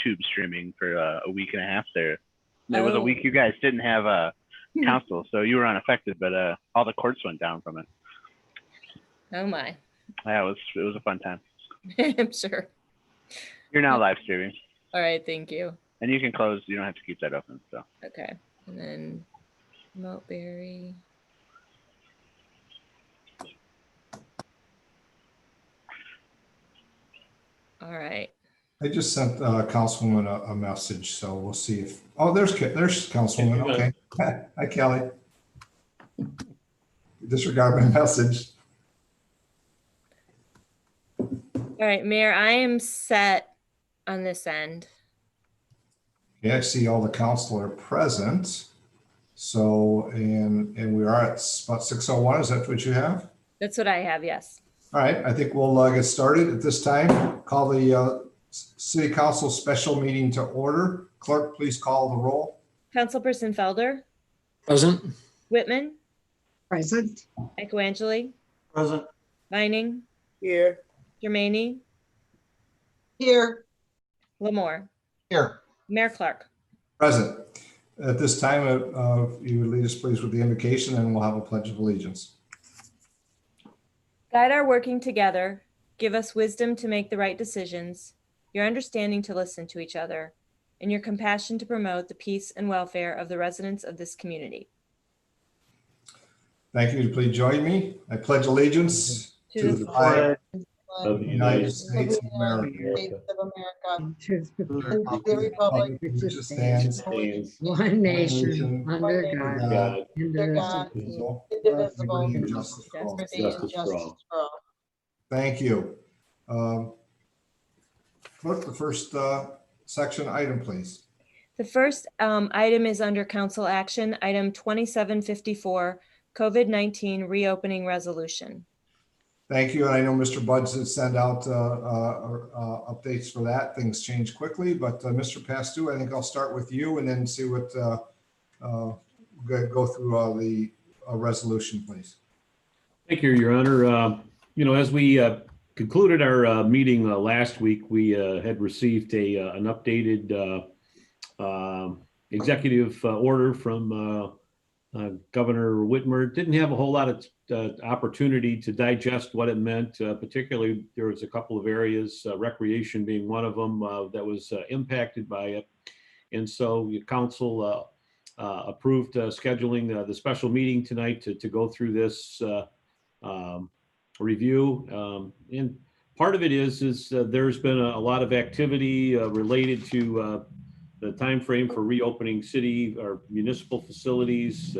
YouTube streaming for a week and a half there. There was a week you guys didn't have a council, so you were unaffected, but all the courts went down from it. Oh my. Yeah, it was a fun time. I'm sure. You're now live streaming. All right, thank you. And you can close. You don't have to keep that open. So. Okay, and then Maltberry. All right. I just sent Councilwoman a message, so we'll see if. Oh, there's Councilwoman. Okay. Hi, Kelly. Disregard my message. All right, Mayor, I am set on this end. Yeah, I see all the council are present. So, and we are at spot 601. Is that what you have? That's what I have, yes. All right, I think we'll get started at this time. Call the City Council special meeting to order. Clerk, please call the roll. Councilperson Felder. Present. Whitman. Present. Echoangeli. Present. Vining. Here. Germaini. Here. Lamore. Here. Mayor Clark. Present. At this time, you would lead us please with the invocation, and we'll have a pledge of allegiance. Guide our working together. Give us wisdom to make the right decisions, your understanding to listen to each other, and your compassion to promote the peace and welfare of the residents of this community. Thank you. Please join me. I pledge allegiance to the flag of the United States of America, to the republic which stands one nation under God, indivisible, indivisible, with justice for all. liberty and justice for all. Thank you. Clerk, the first section item, please. The first item is under council action, item 2754, COVID-19 reopening resolution. Thank you. And I know Mr. Buds did send out updates for that. Things change quickly, but Mr. Pastu, I think I'll start with you and then see what go through the resolution, please. Thank you, Your Honor. As we concluded our meeting last week, we had received an updated executive order from Governor Whitmer. Didn't have a whole lot of opportunity to digest what it meant. Particularly, there was a couple of areas, recreation being one of them, that was impacted by it. And so the council approved scheduling the special meeting tonight to go through this review. And part of it is there's been a lot of activity related to the time frame for reopening city or municipal facilities.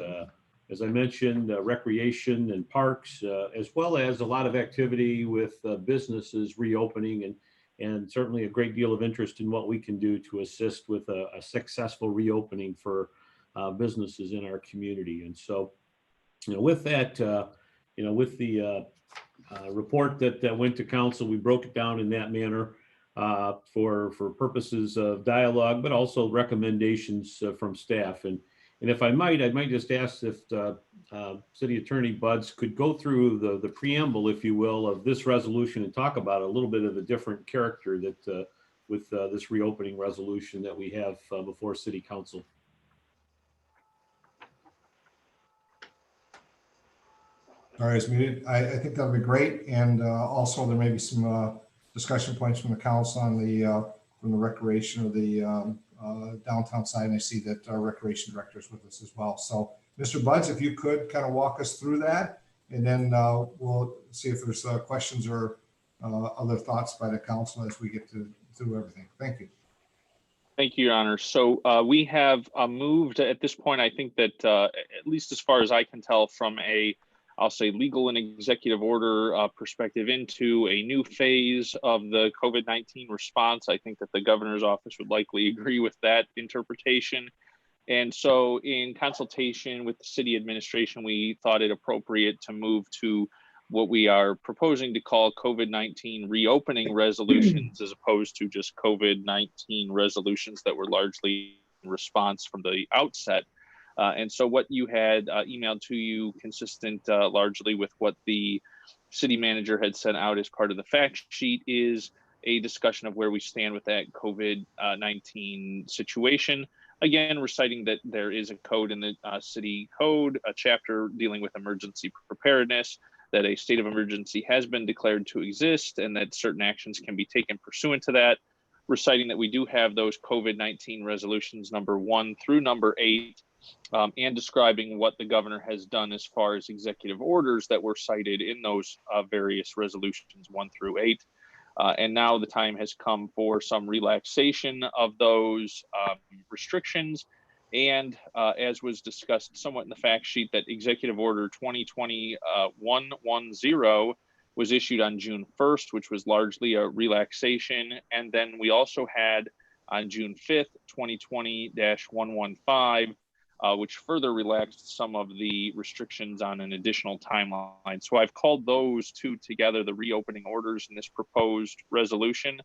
As I mentioned, recreation and parks, as well as a lot of activity with businesses reopening, and certainly a great deal of interest in what we can do to assist with a successful reopening for businesses in our community. And so, with that, with the report that went to council, we broke it down in that manner for purposes of dialogue, but also recommendations from staff. And if I might just ask if City Attorney Buds could go through the preamble, if you will, of this resolution and talk about a little bit of a different character that with this reopening resolution that we have before City Council. All right, it's muted. I think that'll be great. And also there may be some discussion points from the council on from the recreation or the downtown side. And I see that our recreation director is with us as well. So Mr. Buds, if you could kind of walk us through that, and then we'll see if there's questions or other thoughts by the council as we get through everything. Thank you. Thank you, Your Honor. So we have moved at this point, I think that at least as far as I can tell from I'll say legal and executive order perspective, into a new phase of the COVID-19 response. I think that the governor's office would likely agree with that interpretation. And so in consultation with the city administration, we thought it appropriate to move to what we are proposing to call COVID-19 reopening resolutions, as opposed to just COVID-19 resolutions that were largely in response from the outset. And so what you had emailed to you, consistent largely with what the city manager had sent out as part of the fact sheet, is a discussion of where we stand with that COVID-19 situation. Again, reciting that there is a code in the city code, a chapter dealing with emergency preparedness, that a state of emergency has been declared to exist and that certain actions can be taken pursuant to that. Reciting that we do have those COVID-19 resolutions number 1 through number 8, and describing what the governor has done as far as executive orders that were cited in those various resolutions 1 through 8. And now the time has come for some relaxation of those restrictions. And as was discussed somewhat in the fact sheet, that Executive Order 2020-110 was issued on June 1st, which was largely a relaxation. And then we also had on June 5th, 2020-115, which further relaxed some of the restrictions on an additional timeline. So I've called those two together the reopening orders in this proposed resolution.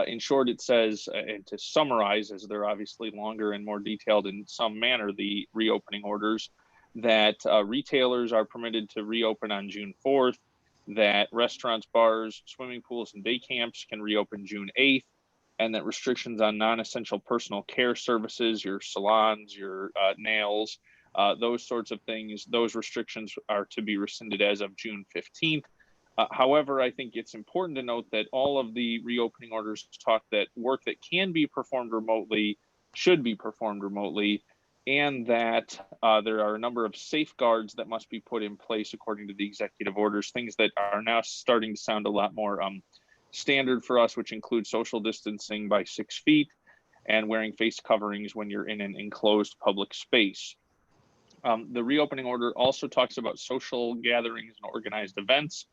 In short, it says, and to summarize, as they're obviously longer and more detailed in some manner, the reopening orders, that retailers are permitted to reopen on June 4th, that restaurants, bars, swimming pools, and day camps can reopen June 8th, and that restrictions on non-essential personal care services, your salons, your nails, those sorts of things, those restrictions are to be rescinded as of June 15th. However, I think it's important to note that all of the reopening orders talk that work that can be performed remotely should be performed remotely, and that there are a number of safeguards that must be put in place according to the executive orders, things that are now starting to sound a lot more standard for us, which include social distancing by 6 feet and wearing face coverings when you're in an enclosed public space. The reopening order also talks about social gatherings and organized events.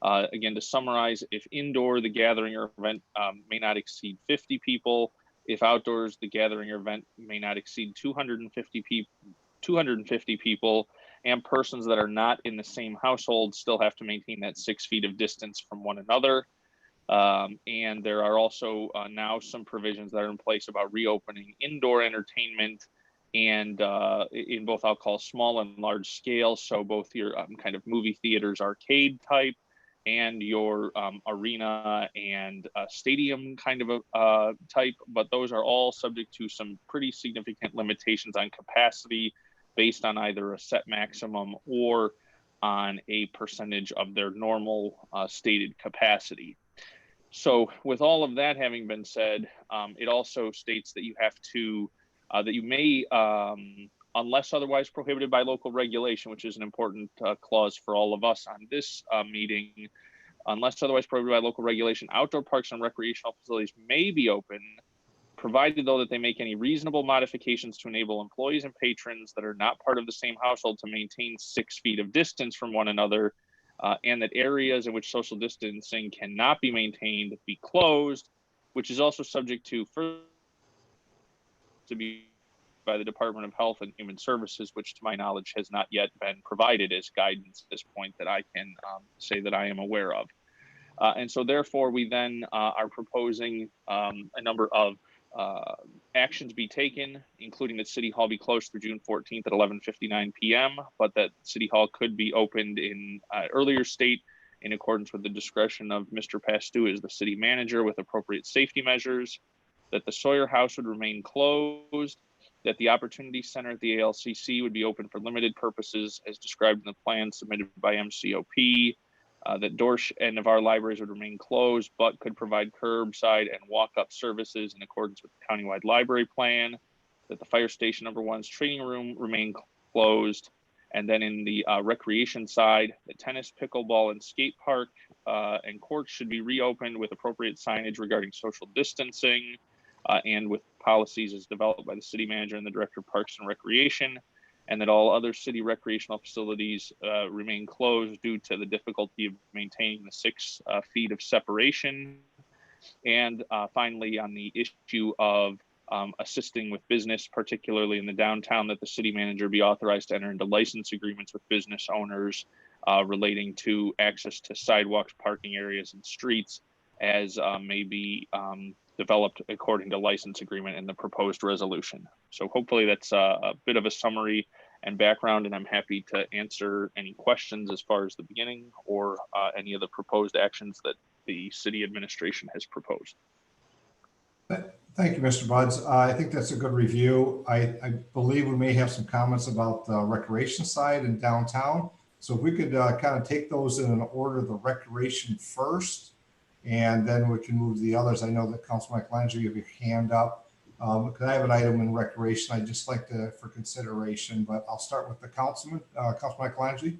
Again, to summarize, if indoor, the gathering or event may not exceed 50 people. If outdoors, the gathering or event may not exceed 250 people, and persons that are not in the same household still have to maintain that 6 feet of distance from one another. And there are also now some provisions that are in place about reopening indoor entertainment and in both, I'll call small and large scale. So both your kind of movie theaters, arcade type, and your arena and stadium kind of a type, but those are all subject to some pretty significant limitations on capacity based on either a set maximum or on a percentage of their normal stated capacity. So with all of that having been said, it also states that you have to, that you may, unless otherwise prohibited by local regulation, which is an important clause for all of us on this meeting, unless otherwise prohibited by local regulation, outdoor parks and recreational facilities may be open, provided though that they make any reasonable modifications to enable employees and patrons that are not part of the same household to maintain 6 feet of distance from one another, and that areas in which social distancing cannot be maintained be closed, which is also subject to further to be by the Department of Health and Human Services, which to my knowledge has not yet been provided as guidance at this point that I can say that I am aware of. And so therefore we then are proposing a number of actions be taken, including that City Hall be closed through June 14th at 11:59 p.m., but that City Hall could be opened in earlier state in accordance with the discretion of Mr. Pastu as the city manager with appropriate safety measures, that the Sawyer House would remain closed, that the Opportunity Center at the ALCC would be open for limited purposes as described in the plan submitted by MCOP, that doors and of our libraries would remain closed, but could provide curbside and walk-up services in accordance with the countywide library plan, that the fire station number 1's training room remain closed, and then in the recreation side, the tennis, pickleball, and skate park and courts should be reopened with appropriate signage regarding social distancing and with policies as developed by the city manager and the director of Parks and Recreation, and that all other city recreational facilities remain closed due to the difficulty of maintaining the 6 feet of separation. And finally, on the issue of assisting with business, particularly in the downtown, that the city manager be authorized to enter into license agreements with business owners relating to access to sidewalks, parking areas, and streets as may be developed according to license agreement in the proposed resolution. So hopefully that's a bit of a summary and background, and I'm happy to answer any questions as far as the beginning or any of the proposed actions that the city administration has proposed. Thank you, Mr. Buds. I think that's a good review. I believe we may have some comments about the recreation side and downtown. So if we could kind of take those in an order, the recreation first, and then we can move to the others. I know that Councilman Michelangelo, you have your hand up. Because I have an item in recreation I'd just like to, for consideration, but I'll start with the Councilman Michelangelo.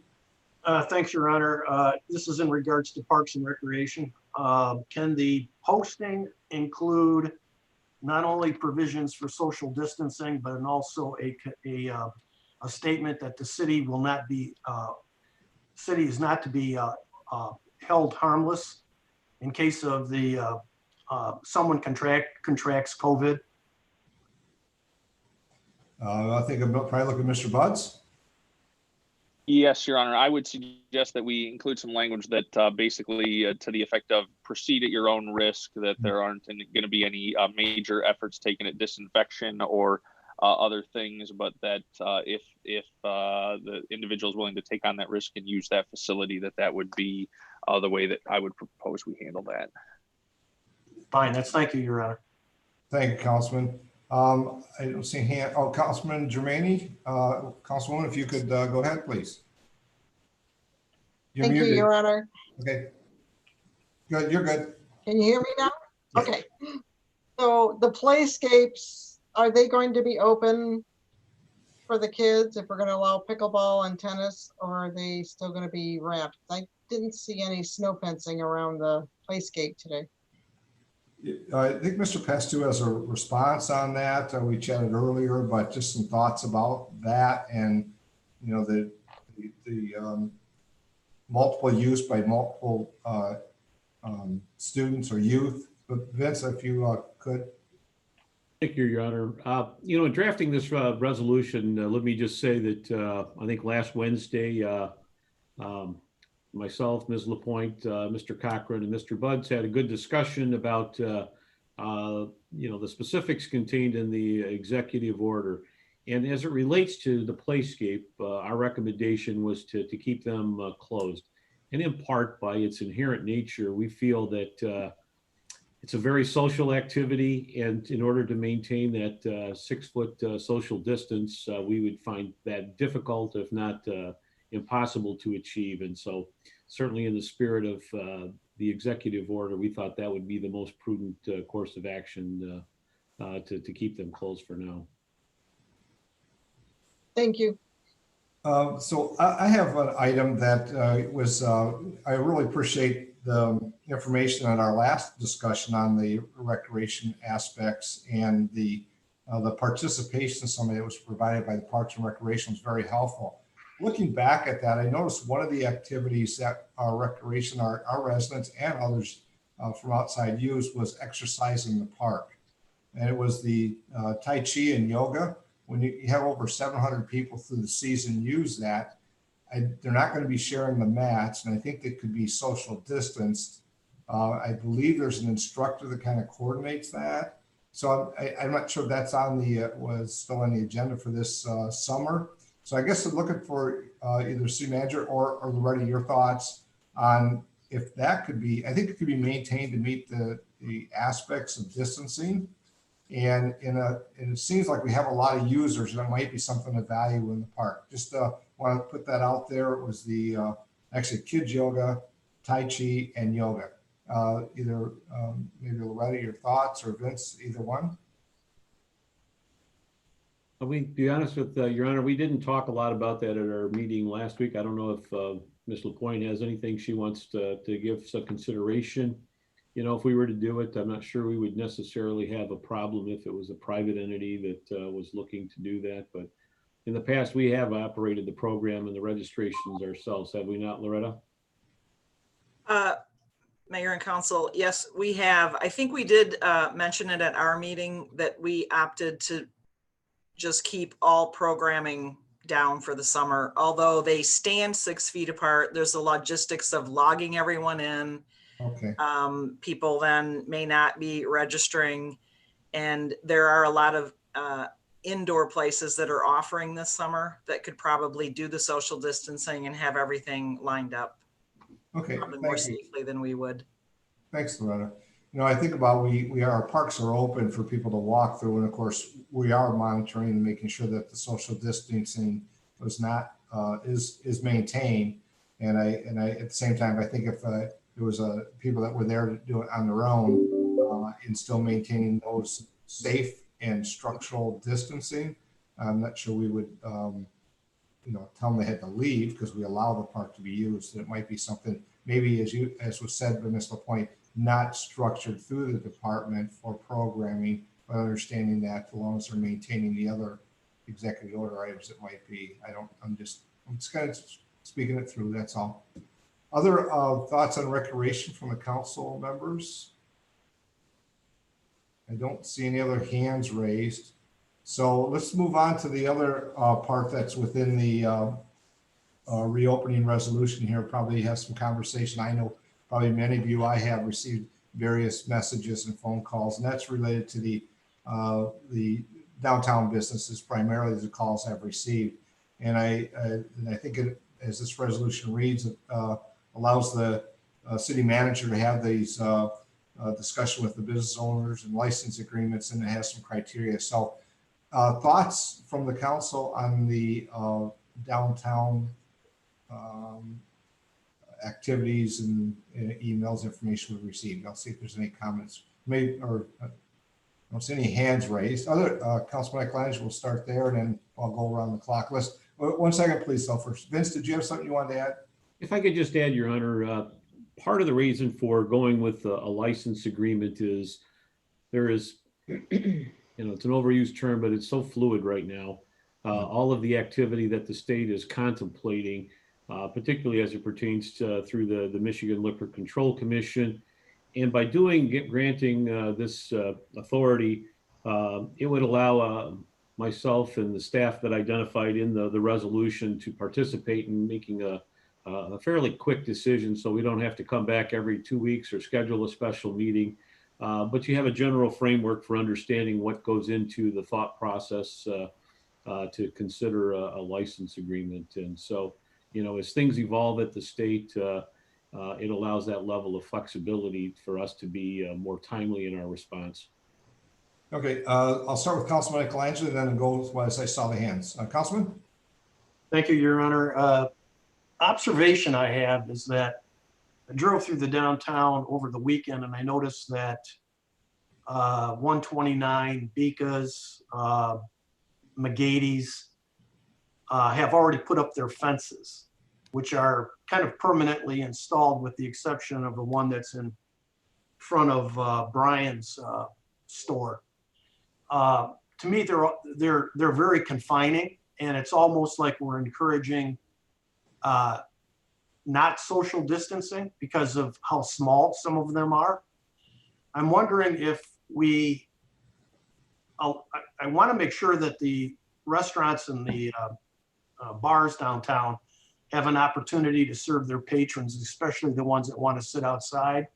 Thanks, Your Honor. This is in regards to Parks and Recreation. Can the posting include not only provisions for social distancing, but also a statement that the city will not be, city is not to be held harmless in case of the someone contracts COVID? I think I'll probably look at Mr. Buds. Yes, Your Honor. I would suggest that we include some language that basically to the effect of proceed at your own risk, that there aren't going to be any major efforts taken at disinfection or other things, but that if the individual is willing to take on that risk and use that facility, that would be the way that I would propose we handle that. Fine, thank you, Your Honor. Thank you, Councilman. I don't see a hand. Oh, Councilman Germaini, Councilwoman, if you could go ahead, please. Thank you, Your Honor. Okay. Good, you're good. Can you hear me now? Yes. Okay. So the playscapes, are they going to be open for the kids if we're going to allow pickleball and tennis, or are they still going to be wrapped? I didn't see any snow fencing around the playscape today. I think Mr. Pestu has a response on that. We chatted earlier, but just some thoughts about that and, you know, the multiple use by multiple students or youth. But Vince, if you could. Thank you, Your Honor. You know, in drafting this resolution, let me just say that I think last Wednesday, myself, Ms. Lapointe, Mr. Cochran, and Mr. Buds had a good discussion about, you know, the specifics contained in the executive order. And as it relates to the playscape, our recommendation was to keep them closed. And in part by its inherent nature, we feel that it's a very social activity. And in order to maintain that 6 foot social distance, we would find that difficult, if not impossible to achieve. And so certainly in the spirit of the executive order, we thought that would be the most prudent course of action to keep them closed for now. Thank you. So I have an item that I really appreciate the information on our last discussion on the recreation aspects, and the participation summary that was provided by the Parks and Recreation was very helpful. Looking back at that, I noticed one of the activities that our recreation, our residents and others from outside used was exercise in the park. And it was the Tai Chi and yoga. When you have over 700 people through the season use that, they're not going to be sharing the mats, and I think they could be social distanced. I believe there's an instructor that kind of coordinates that. So I'm not sure if that's on was still on the agenda for this summer. So I guess I'm looking for either city manager or Loretta, your thoughts on if that could be, I think it could be maintained to meet the aspects of distancing. And it seems like we have a lot of users, and it might be something of value in the park. Just want to put that out there. It was the actually kids yoga, Tai Chi, and yoga. Either maybe Loretta, your thoughts, or Vince, either one. We be honest with Your Honor, we didn't talk a lot about that at our meeting last week. I don't know if Ms. Lapointe has anything she wants to give some consideration. You know, if we were to do it, I'm not sure we would necessarily have a problem if it was a private entity that was looking to do that. But in the past, we have operated the program and the registrations ourselves, have we not, Loretta? Mayor and Council, yes, we have. I think we did mention it at our meeting that we opted to just keep all programming down for the summer. Although they stand 6 feet apart, there's the logistics of logging everyone in. Okay. People then may not be registering, and there are a lot of indoor places that are offering this summer that could probably do the social distancing and have everything lined up. Okay. Probably more safely than we would. Thanks, Loretta. You know, I think about our parks are open for people to walk through, and of course, we are monitoring and making sure that the social distancing is maintained. And I at the same time, I think if there was people that were there to do it on their own and still maintaining those safe and structural distancing, I'm not sure we would tell them they had to leave because we allow the park to be used. It might be something maybe as was said by Ms. LaPointe, not structured through the department for programming, but understanding that as long as they're maintaining the other executive order items, it might be. I'm just kind of speaking it through. That's all. Other thoughts on recreation from the council members? I don't see any other hands raised. So let's move on to the other part that's within the reopening resolution here. Probably have some conversation. I know probably many of you, I have received various messages and phone calls, and that's related to the downtown businesses, primarily the calls I've received. And I think as this resolution reads, it allows the city manager to have these discussion with the business owners and license agreements, and it has some criteria. So thoughts from the council on the downtown activities and emails, information we received. I'll see if there's any comments. I don't see any hands raised. Other Councilman Michelangelo will start there, and then I'll go around the clock. Let's 1 second, please. So first, Vince, did you have something you wanted to add? If I could just add, Your Honor, part of the reason for going with a license agreement is there is, it's an overused term, but it's so fluid right now. All of the activity that the state is contemplating, particularly as it pertains to through the Michigan Liquor Control Commission. And by granting this authority, it would allow myself and the staff that identified in the resolution to participate in making a fairly quick decision, so we don't have to come back every 2 weeks or schedule a special meeting. But you have a general framework for understanding what goes into the thought process to consider a license agreement. And so, as things evolve at the state, it allows that level of flexibility for us to be more timely in our response. Okay, I'll start with Councilman Michelangelo, then go as I saw the hands. Councilman? Thank you, Your Honor. Observation I have is that I drove through the downtown over the weekend, and I noticed that 129 Bekas, McGady's have already put up their fences, which are kind of permanently installed, with the exception of the one that's in front of Brian's store. To me, they're very confining, and it's almost like we're encouraging not social distancing because of how small some of them are. I'm wondering if I want to make sure that the restaurants and the bars downtown have an opportunity to serve their patrons, especially the ones that want to sit outside.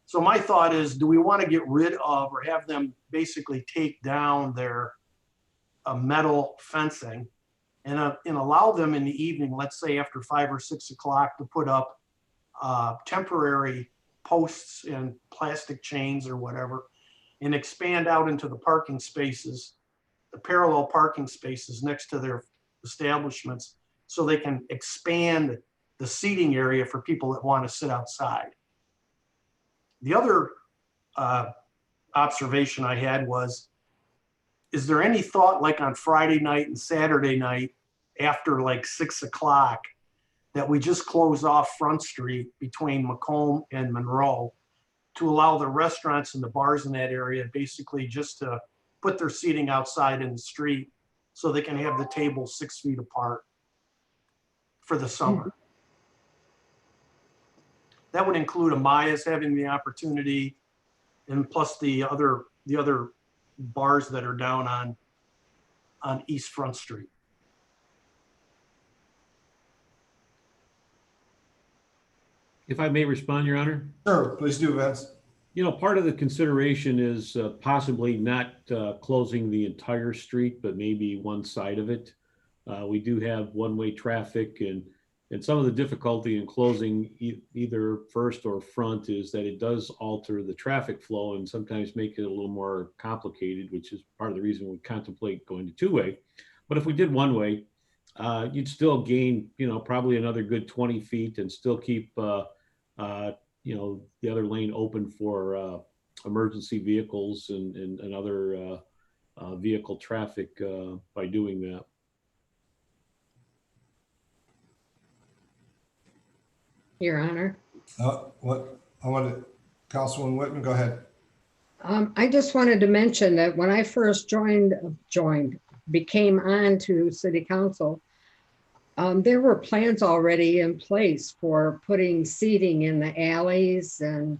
So my thought is, do we want to get rid of or have them basically take down their metal fencing and allow them in the evening, let's say after 5 or 6 o'clock, to put up temporary posts and plastic chains or whatever, and expand out into the parking spaces, the parallel parking spaces next to their establishments, so they can expand the seating area for people that want to sit outside. The other observation I had was, is there any thought, like on Friday night and Saturday night after like 6 o'clock, that we just close off Front Street between Macomb and Monroe to allow the restaurants and the bars in that area basically just to put their seating outside in the street so they can have the tables 6 feet apart for the summer? That would include Amaya's having the opportunity, and plus the other bars that are down on East Front Street. If I may respond, Your Honor? Sure, please do, Vince. Part of the consideration is possibly not closing the entire street, but maybe one side of it. We do have one-way traffic, and And some of the difficulty in closing either first or front is that it does alter the traffic flow and sometimes make it a little more complicated, which is part of the reason we contemplate going to two-way. But if we did one-way, you'd still gain, probably another good 20 feet and still keep, the other lane open for emergency vehicles and other vehicle traffic by doing that. Your Honor. Councilwoman Whitman, go ahead. I just wanted to mention that when I first became on to City Council, there were plans already in place for putting seating in the alleys, and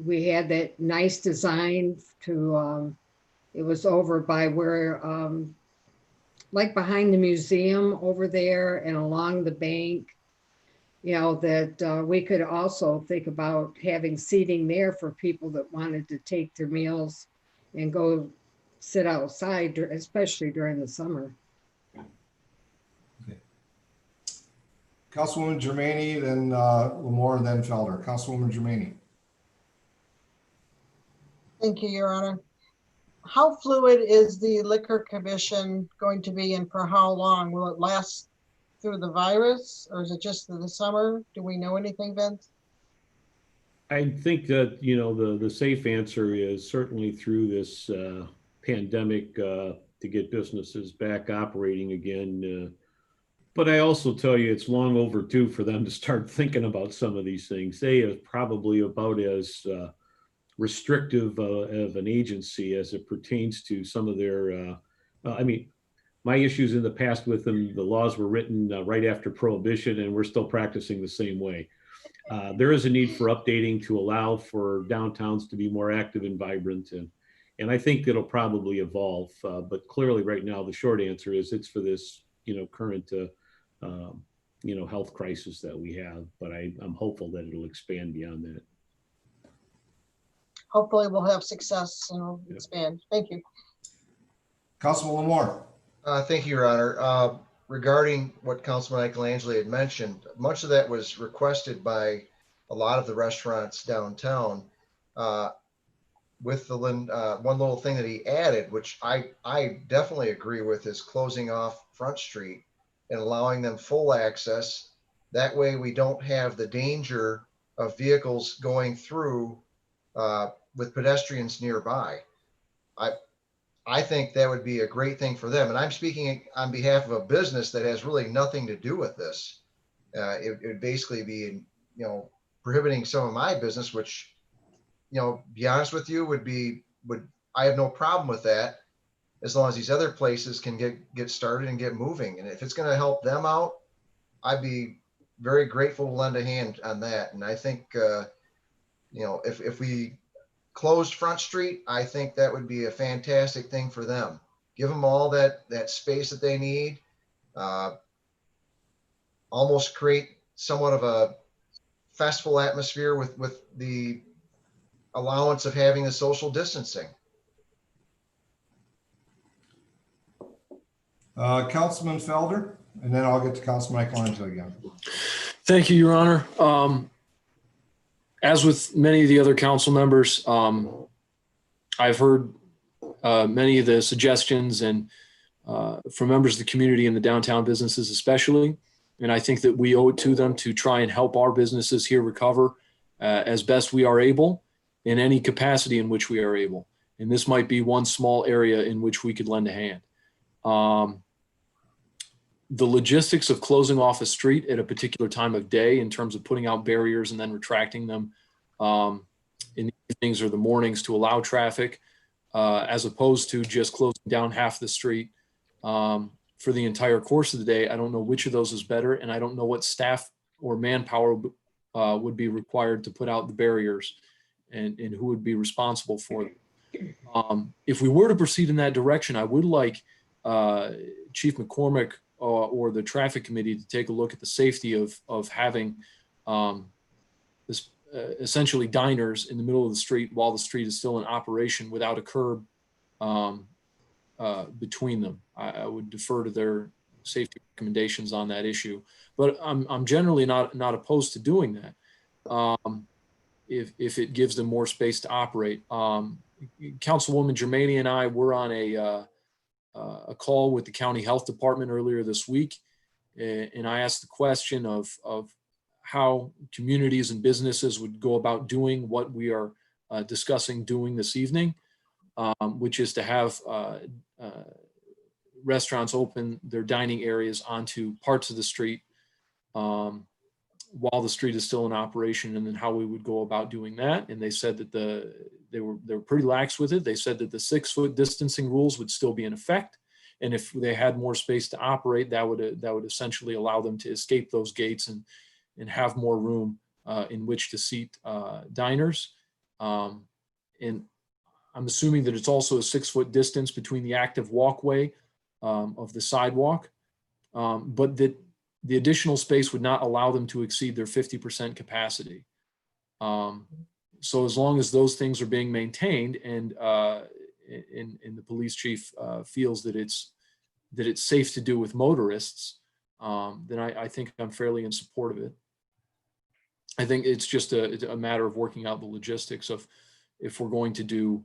we had that nice design to, it was over by where, like behind the museum over there and along the bank, that we could also think about having seating there for people that wanted to take their meals and go sit outside, especially during the summer. Okay. Councilwoman Germaini, then Lamore, then Felder. Councilwoman Germaini. Thank you, Your Honor. How fluid is the Liquor Commission going to be, and for how long? Will it last through the virus, or is it just through the summer? Do we know anything, Vince? I think that, the safe answer is certainly through this pandemic to get businesses back operating again. But I also tell you, it's long overdue for them to start thinking about some of these things. They are probably about as restrictive of an agency as it pertains to some of their, my issues in the past with them, the laws were written right after Prohibition, and we're still practicing the same way. There is a need for updating to allow for downtowns to be more active and vibrant, and I think it'll probably evolve. But clearly, right now, the short answer is it's for this, current, health crisis that we have. But I'm hopeful that it'll expand beyond that. Hopefully, we'll have success and it'll expand. Thank you. Councilman Lamore. Thank you, Your Honor. Regarding what Councilman Michelangelo had mentioned, much of that was requested by a lot of the restaurants downtown. With the one little thing that he added, which I definitely agree with, is closing off Front Street and allowing them full access. That way we don't have the danger of vehicles going through with pedestrians nearby. I think that would be a great thing for them. And I'm speaking on behalf of a business that has really nothing to do with this. It would basically be, prohibiting some of my business, which, be honest with you, I have no problem with that, as long as these other places can get started and get moving. And if it's going to help them out, I'd be very grateful to lend a hand on that. And I think, if we closed Front Street, I think that would be a fantastic thing for them. Give them all that space that they need. Almost create somewhat of a festival atmosphere with the allowance of having the social distancing. Councilman Felder, and then I'll get to Councilman Michelangelo again. Thank you, Your Honor. As with many of the other council members, I've heard many of the suggestions and from members of the community and the downtown businesses especially. And I think that we owe it to them to try and help our businesses here recover as best we are able in any capacity in which we are able. And this might be one small area in which we could lend a hand. The logistics of closing off a street at a particular time of day in terms of putting out barriers and then retracting them in the evenings or the mornings to allow traffic, as opposed to just closing down half the street for the entire course of the day. I don't know which of those is better, and I don't know what staff or manpower would be required to put out the barriers and who would be responsible for them. If we were to proceed in that direction, I would like Chief McCormick or the traffic committee to take a look at the safety of having this essentially diners in the middle of the street while the street is still in operation without a curb between them. I would defer to their safety recommendations on that issue. But I'm generally not opposed to doing that if it gives them more space to operate. Councilwoman Germani and I were on a call with the county health department earlier this week, and I asked the question of how communities and businesses would go about doing what we are discussing doing this evening, which is to have restaurants open their dining areas onto parts of the street while the street is still in operation, and then how we would go about doing that. And they said that they were pretty lax with it. They said that the 6-foot distancing rules would still be in effect. And if they had more space to operate, that would essentially allow them to escape those gates and have more room in which to seat diners. And I'm assuming that it's also a 6-foot distance between the active walkway of the sidewalk, but that the additional space would not allow them to exceed their 50% capacity. So as long as those things are being maintained and the police chief feels that it's safe to do with motorists, then I think I'm fairly in support of it. I think it's just a matter of working out the logistics of if we're going to do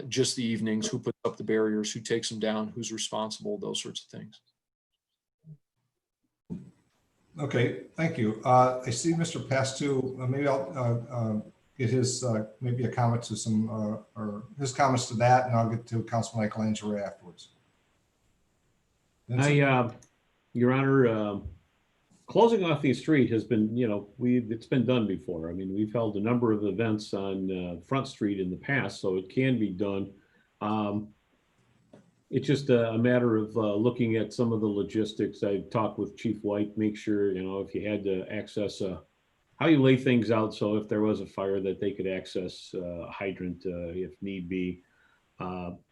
just the evenings, who puts up the barriers, who takes them down, who's responsible, those sorts of things. Okay, thank you. I see Mr. Pastu. Maybe I'll get his maybe a comment to some or his comments to that, and I'll get to Councilman Michelangelo afterwards. Your Honor, closing off the street has been, it's been done before. I mean, we've held a number of events on Front Street in the past, so it can be done. It's just a matter of looking at some of the logistics. I talked with Chief White, make sure, if you had to access how you lay things out. So if there was a fire that they could access a hydrant if need be,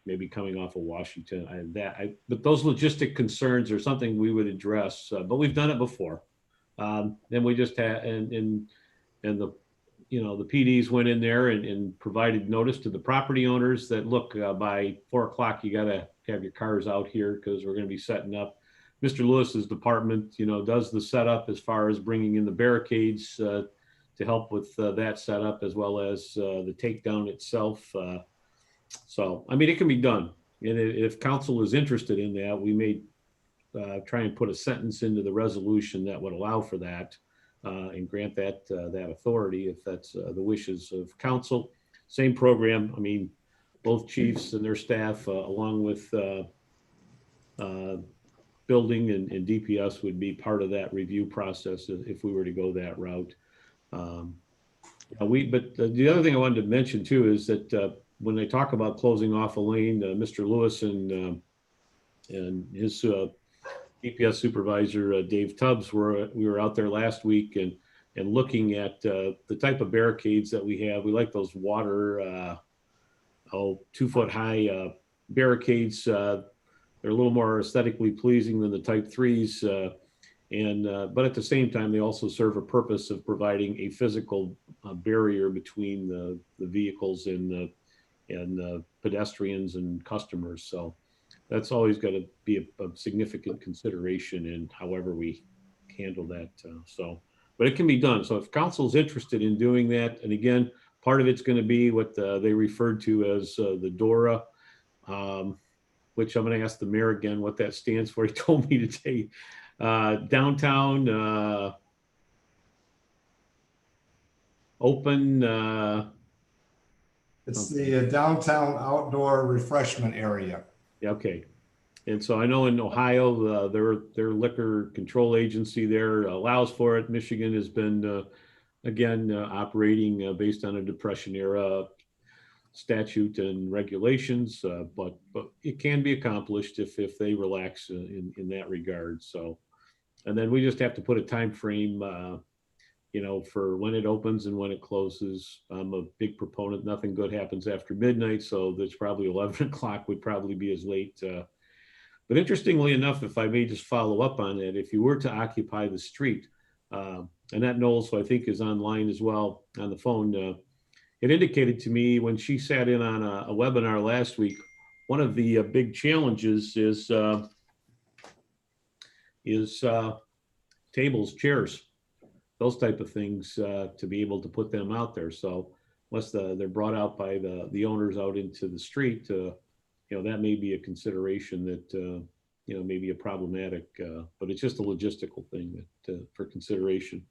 maybe coming off of Washington. But those logistic concerns are something we would address, but we've done it before. Then we just had, and the PDs went in there and provided notice to the property owners that, look, by 4 o'clock, you got to have your cars out here because we're going to be setting up. Mr. Lewis's department, does the setup as far as bringing in the barricades to help with that setup, as well as the takedown itself. So, I mean, it can be done. And if council is interested in that, we may try and put a sentence into the resolution that would allow for that and grant that authority if that's the wishes of council. Same program. I mean, both chiefs and their staff, along with building and DPS, would be part of that review process if we were to go that route. But the other thing I wanted to mention too is that when they talk about closing off a lane, Mr. Lewis and his DPS supervisor, Dave Tubbs, we were out there last week and looking at the type of barricades that we have. We like those water, 2-foot high barricades. They're a little more aesthetically pleasing than the type 3s. But at the same time, they also serve a purpose of providing a physical barrier between the vehicles and the pedestrians and customers. So that's always got to be a significant consideration in however we handle that. But it can be done. So if council's interested in doing that, and again, part of it's going to be what they referred to as the DORA, which I'm going to ask the mayor again what that stands for. He told me today. Downtown open. It's the downtown outdoor refreshment area. Yeah, okay. And so I know in Ohio, their liquor control agency there allows for it. Michigan has been, again, operating based on a Depression era statute and regulations, but it can be accomplished if they relax in that regard. So, and then we just have to put a time frame, for when it opens and when it closes. I'm a big proponent. Nothing good happens after midnight, so there's probably 11 o'clock would probably be as late. But interestingly enough, if I may just follow up on it, if you were to occupy the street, Annette Knowles, who I think is online as well on the phone, it indicated to me when she sat in on a webinar last week, one of the big challenges is is tables, chairs, those type of things, to be able to put them out there. So unless they're brought out by the owners out into the street, that may be a consideration that, may be a problematic, but it's just a logistical thing that, for consideration.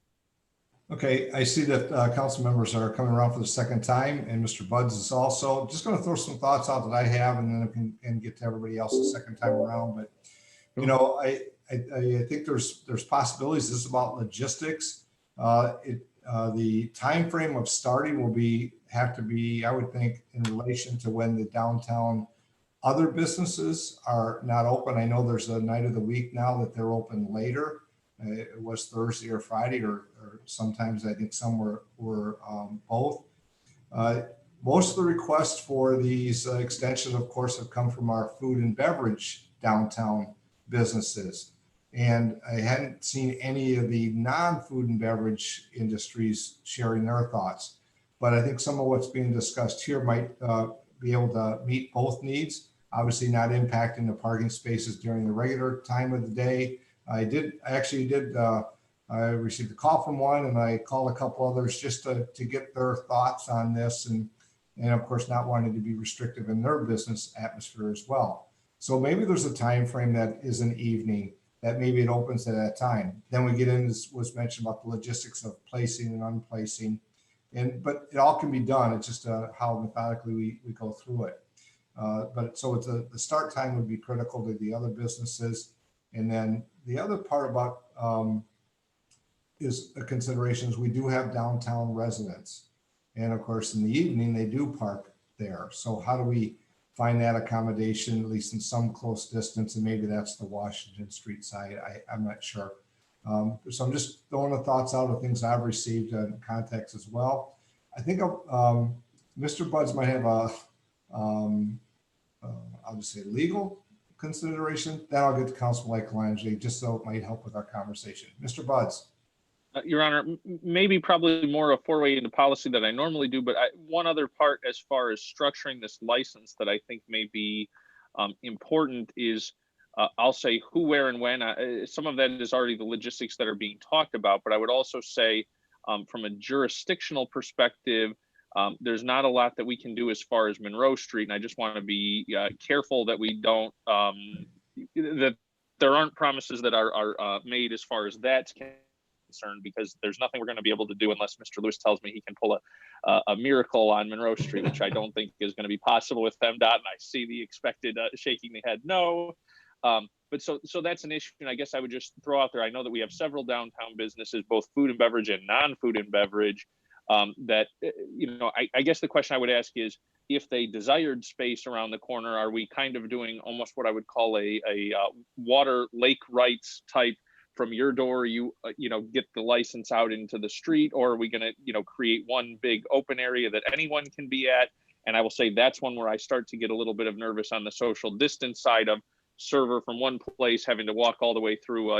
Okay, I see that council members are coming around for the second time, and Mr. Buds is also. Just going to throw some thoughts out that I have, and then I can get to everybody else the second time around. But I think there's possibilities. This is about logistics. The time frame of starting will have to be, I would think, in relation to when the downtown other businesses are not open. I know there's a night of the week now that they're open later. It was Thursday or Friday, or sometimes I think some were both. Most of the requests for these extensions, of course, have come from our food and beverage downtown businesses. And I hadn't seen any of the non-food and beverage industries sharing their thoughts. But I think some of what's being discussed here might be able to meet both needs, obviously not impacting the parking spaces during the regular time of the day. I received a call from one, and I called a couple others just to get their thoughts on this, and of course not wanting to be restrictive in their business atmosphere as well. So maybe there's a time frame that is an evening, that maybe it opens at that time. Then we get into this was mentioned about the logistics of placing and unplacing, but it all can be done. It's just how methodically we go through it. But so the start time would be critical to the other businesses. And then the other part about is a consideration is we do have downtown residents. And of course, in the evening, they do park there. So how do we find that accommodation, at least in some close distance? And maybe that's the Washington Street side. I'm not sure. So I'm just throwing the thoughts out of things I've received in context as well. I think Mr. Buds might have I'll just say legal consideration. Then I'll get to Councilman Michelangelo, just so it might help with our conversation. Mr. Buds. Your Honor, maybe probably more a foray into policy than I normally do, but one other part as far as structuring this license that I think may be important is, I'll say who, where, and when. Some of that is already the logistics that are being talked about, but I would also say from a jurisdictional perspective, there's not a lot that we can do as far as Monroe Street, and I just want to be careful that we don't, that there aren't promises that are made as far as that's concerned, because there's nothing we're going to be able to do unless Mr. Lewis tells me he can pull a miracle on Monroe Street, which I don't think is going to be possible with FEMDOT, and I see the expected shaking the head no. But so that's an issue, and I guess I would just throw out there, I know that we have several downtown businesses, both food and beverage and non-food and beverage, that, I guess the question I would ask is, if they desired space around the corner, are we kind of doing almost what I would call a water lake rights type, from your door, you get the license out into the street, or are we going to, create one big open area that anyone can be at? And I will say that's one where I start to get a little bit of nervous on the social distance side of server from one place having to walk all the way through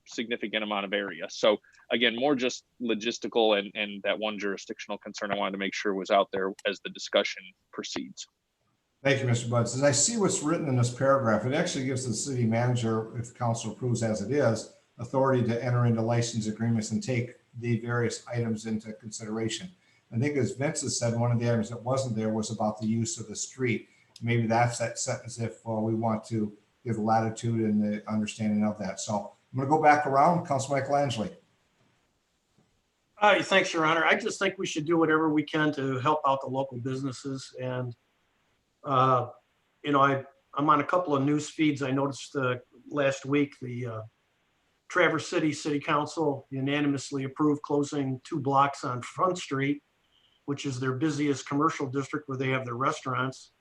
significant amount of area. So again, more just logistical and that one jurisdictional concern I wanted to make sure was out there as the discussion proceeds. Thank you, Mr. Buds. As I see what's written in this paragraph, it actually gives the city manager, if council approves as it is, authority to enter into license agreements and take the various items into consideration. I think, as Vince has said, one of the items that wasn't there was about the use of the street. Maybe that's that sentence if we want to give the latitude and the understanding of that. So I'm going to go back around. Councilman Michelangelo. Thanks, Your Honor. I just think we should do whatever we can to help out the local businesses. And, I'm on a couple of news feeds. I noticed last week the Traverse City Council unanimously approved closing 2 blocks on Front Street, which is their busiest commercial district where they have their restaurants.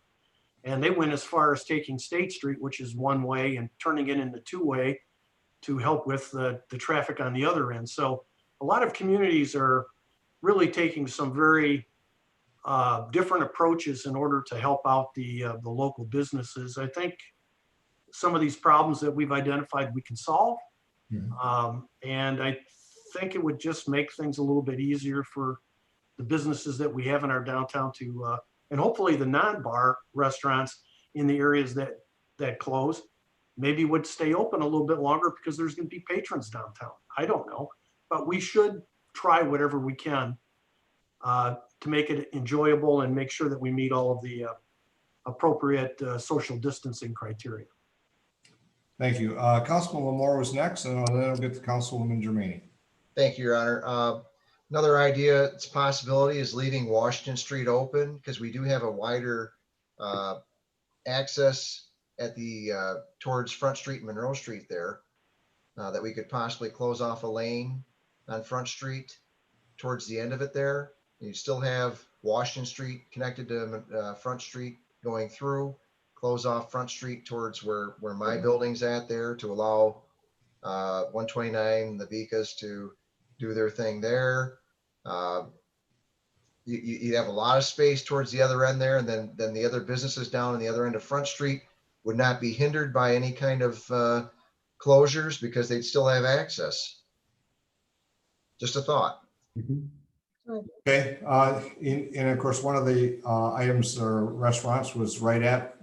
And they went as far as taking State Street, which is one way, and turning it into 2-way to help with the traffic on the other end. So a lot of communities are really taking some very different approaches in order to help out the local businesses. I think some of these problems that we've identified we can solve. And I think it would just make things a little bit easier for the businesses that we have in our downtown to, and hopefully the non-bar restaurants in the areas that close, maybe would stay open a little bit longer because there's going to be patrons downtown. I don't know, but we should try whatever we can to make it enjoyable and make sure that we meet all of the appropriate social distancing criteria. Thank you. Councilman Lamore was next, and then I'll get to Councilwoman Germaini. Thank you, Your Honor. Another idea, it's a possibility, is leaving Washington Street open because we do have a wider access at the towards Front Street and Monroe Street there that we could possibly close off a lane on Front Street towards the end of it there. You still have Washington Street connected to Front Street going through, close off Front Street towards where my building's at there to allow 129, the Vicas to do their thing there. You have a lot of space towards the other end there, and then the other businesses down on the other end of Front Street would not be hindered by any kind of closures because they'd still have access. Just a thought. Okay, and of course, one of the items or restaurants was right at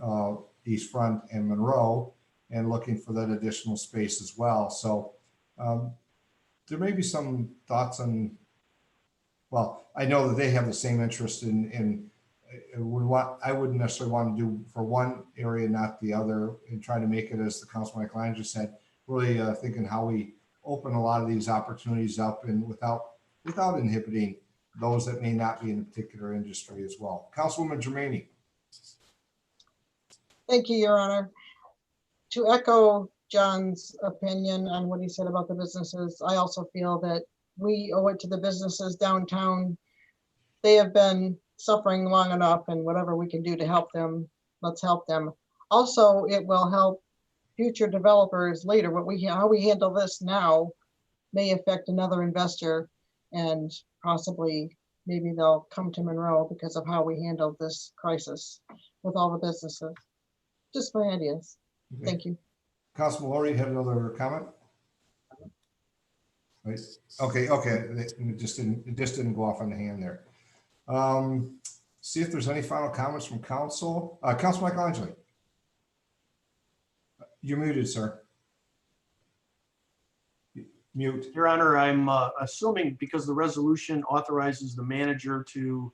East Front and Monroe, and looking for that additional space as well. So there may be some thoughts on, well, I know that they have the same interest in I wouldn't necessarily want to do for one area, not the other, and try to make it, as the Councilman Michelangelo said, really thinking how we open a lot of these opportunities up and without inhibiting those that may not be in a particular industry as well. Councilwoman Germaini. Thank you, Your Honor. To echo John's opinion on what he said about the businesses, I also feel that we owe it to the businesses downtown. They have been suffering long enough, and whatever we can do to help them, let's help them. Also, it will help future developers later. How we handle this now may affect another investor, and possibly maybe they'll come to Monroe because of how we handled this crisis with all the businesses. Just my ideas. Okay. Thank you. Councilman Lori, you had another comment? Right. Okay. It just didn't go off on the hand there. See if there's any final comments from council. Councilman Michelangelo. You're muted, sir. Mute. Your Honor, I'm assuming because the resolution authorizes the manager to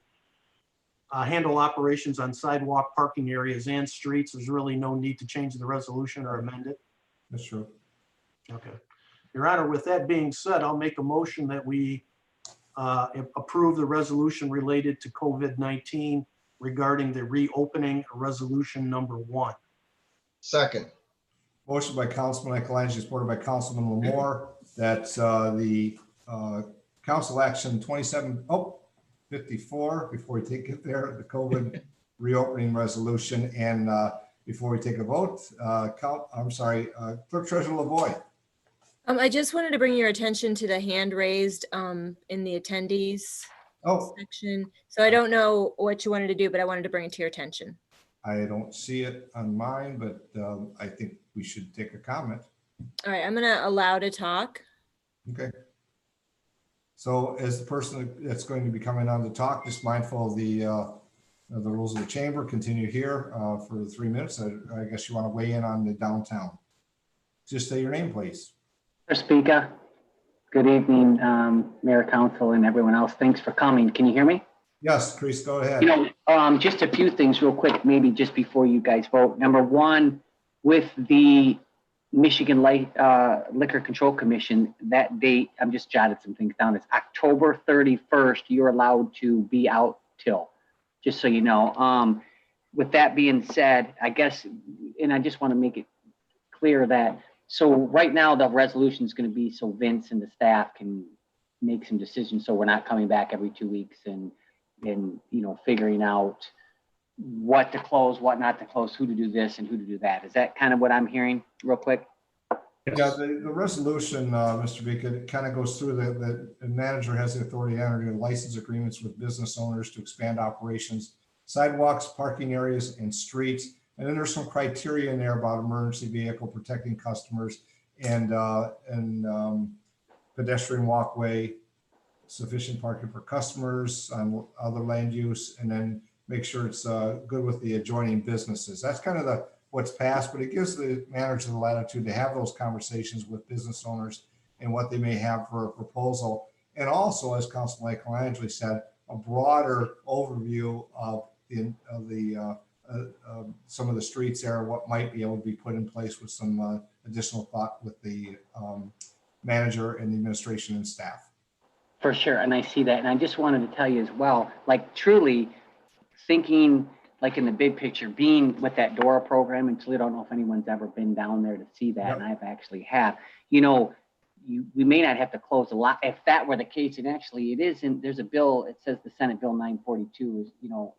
handle operations on sidewalk, parking areas, and streets, there's really no need to change the resolution or amend it. That's true. Okay. Your Honor, with that being said, I'll make a motion that we approve the resolution related to COVID-19 regarding the reopening resolution number 1. Second. Motion by Councilman Michelangelo, supported by Councilman Lamore, that the council action 54, before we take it there, the COVID reopening resolution, and before we take a vote, Clerk Treasurer LaVoy. I just wanted to bring your attention to the hand raised in the attendees section. So I don't know what you wanted to do, but I wanted to bring it to your attention. I don't see it on mine, but I think we should take a comment. All right, I'm going to allow to talk. Okay. So as the person that's going to be coming on to talk, just mindful of the rules of the chamber, continue here for 3 minutes. I guess you want to weigh in on the downtown. Just say your name, please. Mr. Speaker, good evening, Mayor, Council, and everyone else. Thanks for coming. Can you hear me? Yes, Chris, go ahead. Just a few things real quick, maybe just before you guys vote. Number one, with the Michigan Liquor Control Commission, that date, I'm just jotted some things down. It's October 31st. You're allowed to be out till, just so you know. With that being said, I guess, and I just want to make it clear that, so right now the resolution is going to be so Vince and the staff can make some decisions. So we're not coming back every 2 weeks and figuring out what to close, what not to close, who to do this and who to do that. Is that kind of what I'm hearing real quick? Yeah, the resolution, Mr. Beacon, kind of goes through the manager has the authority to enter into license agreements with business owners to expand operations, sidewalks, parking areas, and streets. And then there's some criteria in there about emergency vehicle, protecting customers, and pedestrian walkway, sufficient parking for customers on other land use, and then make sure it's good with the adjoining businesses. That's kind of what's passed, but it gives the manager the latitude to have those conversations with business owners and what they may have for a proposal. And also, as Councilman Michelangelo said, a broader overview of some of the streets there, what might be able to be put in place with some additional thought with the manager and the administration and staff. For sure, and I see that, and I just wanted to tell you as well, like truly thinking like in the big picture, being with that DORA program in Toledo. I don't know if anyone's ever been down there to see that, Yep. and I've actually have. You know, we may not have to close a lot if that were the case, and actually it isn't. There's a bill, it says the Senate Bill 942 is, you know,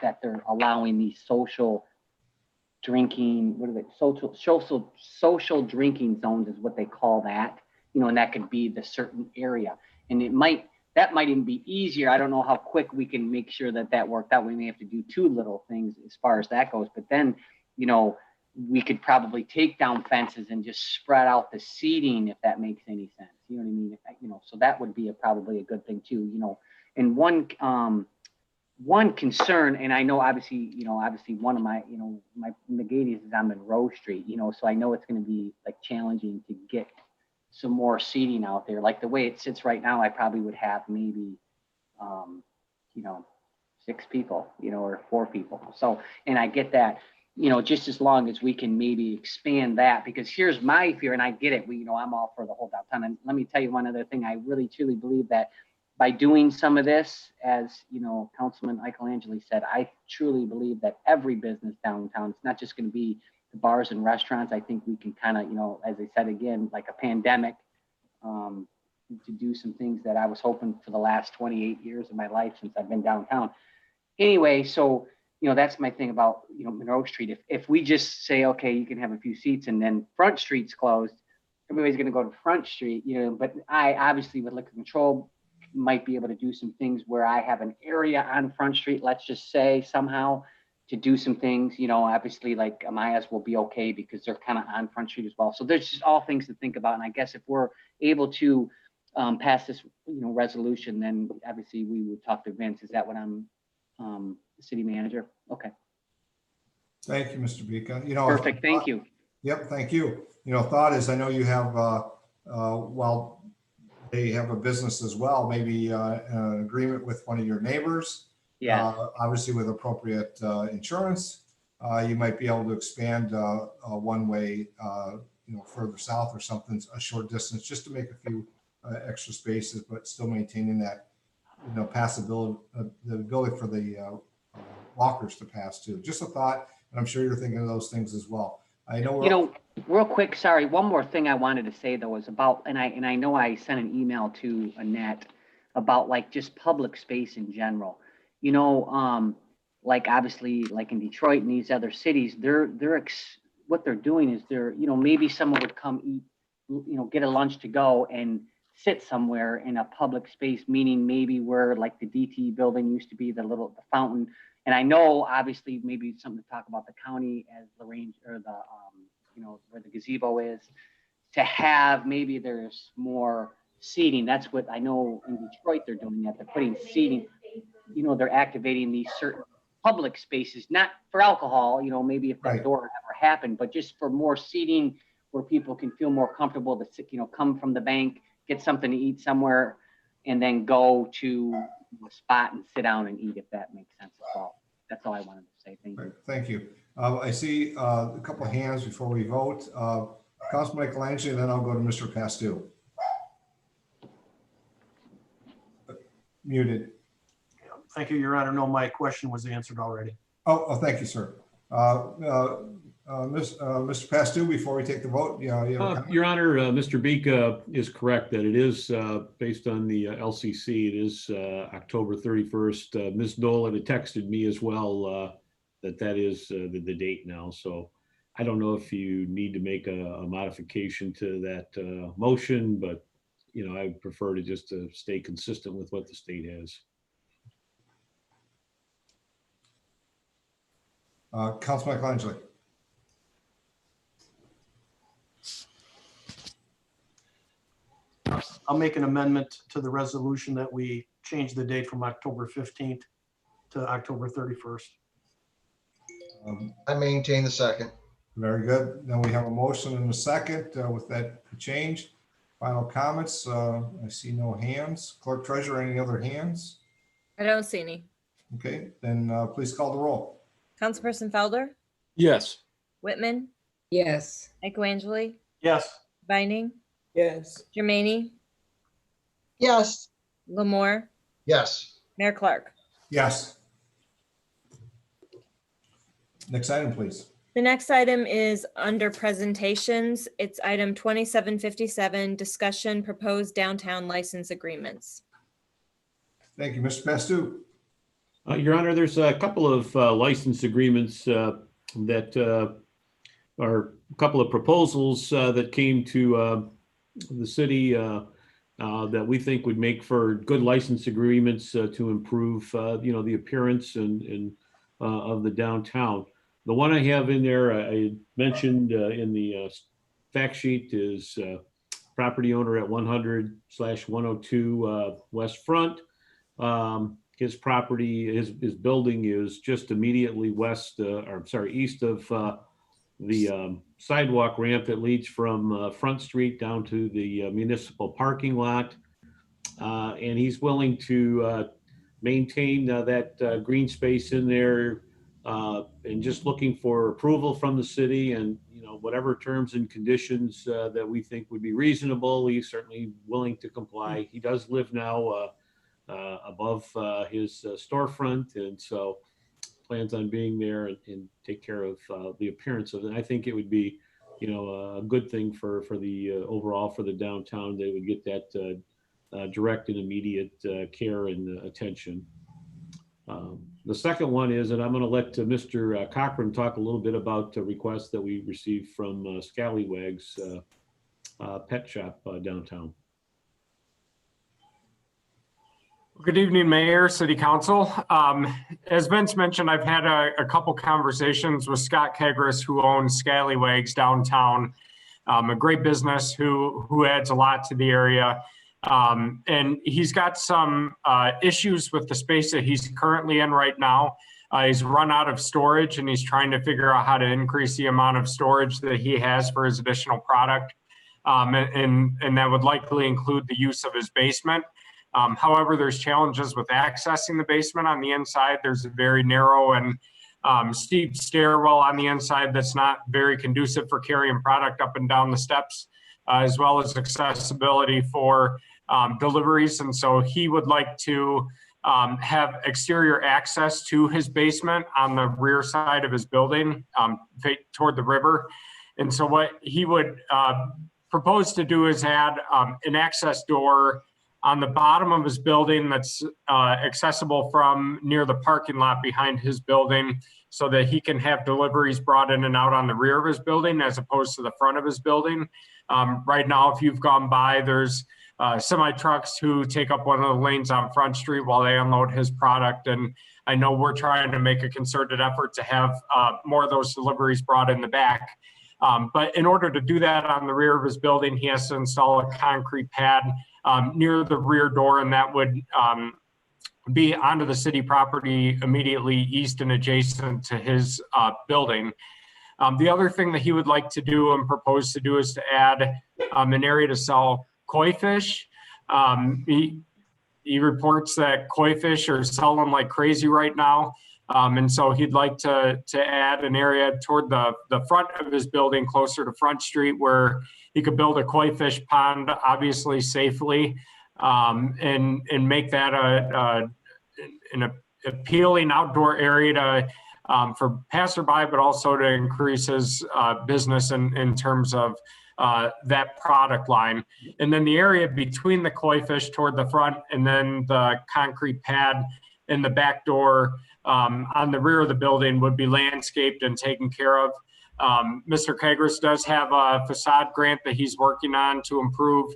that they're allowing these social drinking, what are they, social drinking zones is what they call that, you know, and that could be the certain area. And that might even be easier. I don't know how quick we can make sure that worked out. We may have to do two little things as far as that goes, but then, you know, we could probably take down fences and just spread out the seating, if that makes any sense. You know what I mean? You know, so that would be probably a good thing too, you know. And one concern, and I know obviously one of my, you know, my negatives is on Monroe Street, you know, so I know it's going to be like challenging to get some more seating out there. Like the way it sits right now, I probably would have maybe, you know, 6 people, you know, or 4 people. So, and I get that, you know, just as long as we can maybe expand that, because here's my fear, and I get it. You know, I'm all for the whole downtown. And let me tell you one other thing. I really truly believe that by doing some of this, as you know, Councilman Michelangelo said, I truly believe that every business downtown, it's not just going to be the bars and restaurants. I think we can kind of, you know, as I said again, like a pandemic, to do some things that I was hoping for the last 28 years of my life since I've been downtown. Anyway, so, you know, that's my thing about, you know, Monroe Street. If we just say, okay, you can have a few seats and then Front Street's closed, everybody's going to go to Front Street, you know, but I obviously with liquor control might be able to do some things where I have an area on Front Street, let's just say somehow, to do some things, you know, obviously like Amaya's will be okay because they're kind of on Front Street as well. So there's just all things to think about. And I guess if we're able to pass this, you know, resolution, then obviously we would talk to Vince. Is that what I'm, the city manager? Okay. Thank you, Mr. Bika. You know, Perfect. Thank you. Yep. Thank you. You know, thought is, I know you have, while they have a business as well, maybe an agreement with one of your neighbors. Yeah. Obviously with appropriate insurance, you might be able to expand one way, you know, further south or something, a short distance, just to make a few extra spaces, but still maintaining that, you know, passability, the ability for the walkers to pass too. Just a thought, and I'm sure you're thinking of those things as well. I know. You know, real quick, sorry, one more thing I wanted to say though was about, and I know I sent an email to Annette about like just public space in general. You know, like obviously like in Detroit and these other cities, what they're doing is you know, maybe someone would come eat, you know, get a lunch to go and sit somewhere in a public space, meaning maybe where like the DT building used to be, the fountain. And I know obviously maybe something to talk about the county as the range or the, you know, where the gazebo is, to have maybe there's more seating. That's what I know in Detroit they're doing, that they're putting seating. You know, they're activating these certain public spaces, not for alcohol, you know, maybe if that Right. door ever happened, but just for more seating where people can feel more comfortable to sit, you know, come from the bank, get something to eat somewhere, and then go to a spot and sit down and eat, if that makes sense as well. That's all I wanted to say. Thank you. Right, thank you. I see a couple of hands before we vote. Councilman Michelangelo, and then I'll go to Mr. Pastou. Muted. Thank you, Your Honor. No, my question was answered already. Oh, thank you, sir. Mr. Pastou, before we take the vote, you have a comment? Your Honor, Mr. Bika is correct that it is based on the LCC. It is October 31st. Ms. Nolan had texted me as well that is the date now. So I don't know if you need to make a modification to that motion, but you know, I prefer to just stay consistent with what the state has. Councilman Michelangelo. I'll make an amendment to the resolution that we change the date from October 15th to October 31st. I maintain the second. Very good. Then we have a motion and a second with that change. Final comments. I see no hands. Clerk Treasurer, any other hands? I don't see any. Okay, then please call the roll. Councilperson Felder, Yes. Whitman, Yes. Michaelangeli, Yes. Vining, Yes. Jermaine, Yes, Lamore, Yes. Mayor Clark. Yes. Next item, please. The next item is under presentations. It's item 2757, discussion proposed downtown license agreements. Thank you, Mr. Pastu. Your Honor, there's a couple of license agreements that are a couple of proposals that came to the city that we think would make for good license agreements to improve, the appearance and of the downtown. The one I have in there, I mentioned in the fact sheet, is property owner at 100/102 West Front. His property, his building is just immediately east of the sidewalk ramp that leads from Front Street down to the municipal parking lot. And he's willing to maintain that green space in there, and just looking for approval from the city and, whatever terms and conditions that we think would be reasonable. He's certainly willing to comply. He does live now above his storefront, and so plans on being there and take care of the appearance of it. And I think it would be, a good thing for the overall for the downtown. They would get that direct and immediate care and attention. The second one is, and I'm going to let Mr. Cochran talk a little bit about the request that we received from Scallywags Pet Shop downtown. Good evening, Mayor, City Council. As Vince mentioned, I've had a couple conversations with Scott Kegris, who owns Scallywags downtown, a great business who adds a lot to the area. And he's got some issues with the space that he's currently in right now. He's run out of storage, and he's trying to figure out how to increase the amount of storage that he has for his additional product. And that would likely include the use of his basement. However, there's challenges with accessing the basement on the inside. There's a very narrow and steep stairwell on the inside that's not very conducive for carrying product up and down the steps, as well as accessibility for deliveries. And so he would like to have exterior access to his basement on the rear side of his building toward the river. And so what he would propose to do is add an access door on the bottom of his building that's accessible from near the parking lot behind his building, so that he can have deliveries brought in and out on the rear of his building as opposed to the front of his building. Right now, if you've gone by, there's semi trucks who take up one of the lanes on Front Street while they unload his product. And I know we're trying to make a concerted effort to have more of those deliveries brought in the back. But in order to do that on the rear of his building, he has to install a concrete pad near the rear door, and that would be onto the city property immediately east and adjacent to his building. The other thing that he would like to do and propose to do is to add an area to sell koi fish. He reports that koi fish are selling like crazy right now. And so he'd like to add an area toward the front of his building, closer to Front Street, where he could build a koi fish pond, obviously safely, and make that an appealing outdoor area to for passerby, but also to increase his business in terms of that product line. And then the area between the koi fish toward the front and then the concrete pad in the back door on the rear of the building would be landscaped and taken care of. Mr. Kegris does have a facade grant that he's working on to improve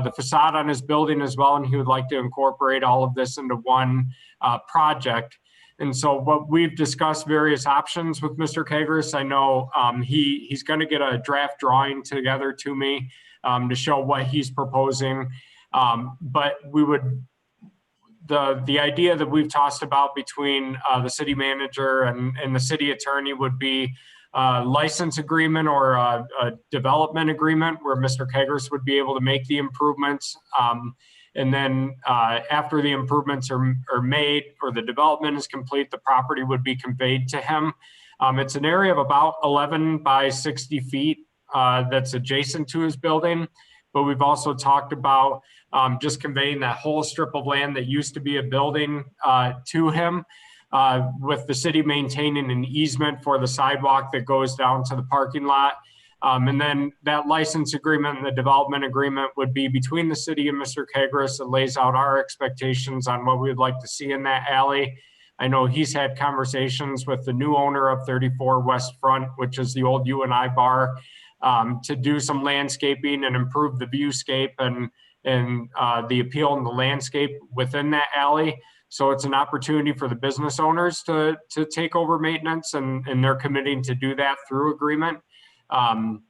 the facade on his building as well, and he would like to incorporate all of this into one project. And so what we've discussed various options with Mr. Kegris. I know he's going to get a draft drawing together to me to show what he's proposing. But we would, the idea that we've tossed about between the city manager and the city attorney would be license agreement or a development agreement where Mr. Kegris would be able to make the improvements. And then after the improvements are made or the development is complete, the property would be conveyed to him. It's an area of about 11 by 60 feet that's adjacent to his building. But we've also talked about just conveying that whole strip of land that used to be a building to him, with the city maintaining an easement for the sidewalk that goes down to the parking lot. And then that license agreement and the development agreement would be between the city and Mr. Kegris. It lays out our expectations on what we would like to see in that alley. I know he's had conversations with the new owner of 34 West Front, which is the old U&I bar, to do some landscaping and improve the viewscape and the appeal and the landscape within that alley. So it's an opportunity for the business owners to take over maintenance, and they're committing to do that through agreement. I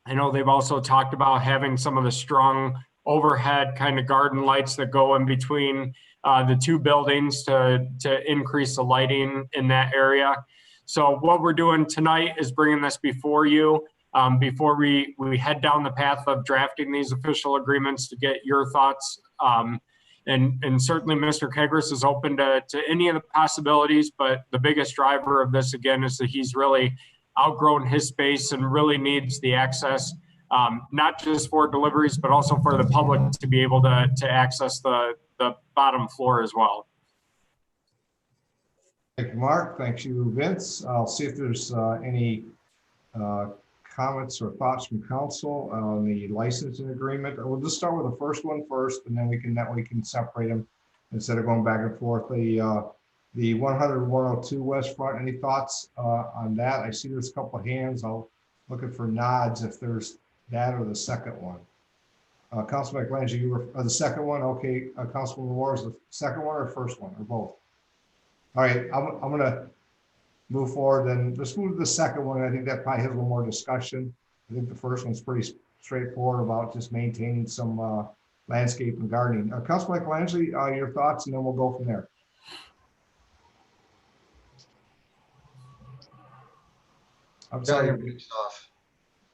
know they've also talked about having some of the strong overhead kind of garden lights that go in between the two buildings to increase the lighting in that area. So what we're doing tonight is bringing this before you before we head down the path of drafting these official agreements to get your thoughts. And certainly Mr. Kegris is open to any of the possibilities, but the biggest driver of this, again, is that he's really outgrown his space and really needs the access, not just for deliveries, but also for the public to be able to access the bottom floor as well. Thank you, Mark. Thank you, Vince. I'll see if there's any comments or thoughts from council on the licensing agreement. We'll just start with the first one first, and then we can separate them instead of going back and forth. The 100-102 West Front, any thoughts on that? I see there's a couple of hands. I'll looking for nods if there's that or the second one. Councilman Michelangelo, you were the second one. Okay, Councilman Wars, the second one or first one or both? All right, I'm gonna move forward, then let's move to the second one. I think that probably has a little more discussion. I think the first one's pretty straightforward about just maintaining some landscape and gardening. Councilman Michelangelo, your thoughts, and then we'll go from there. I'm sorry. Off.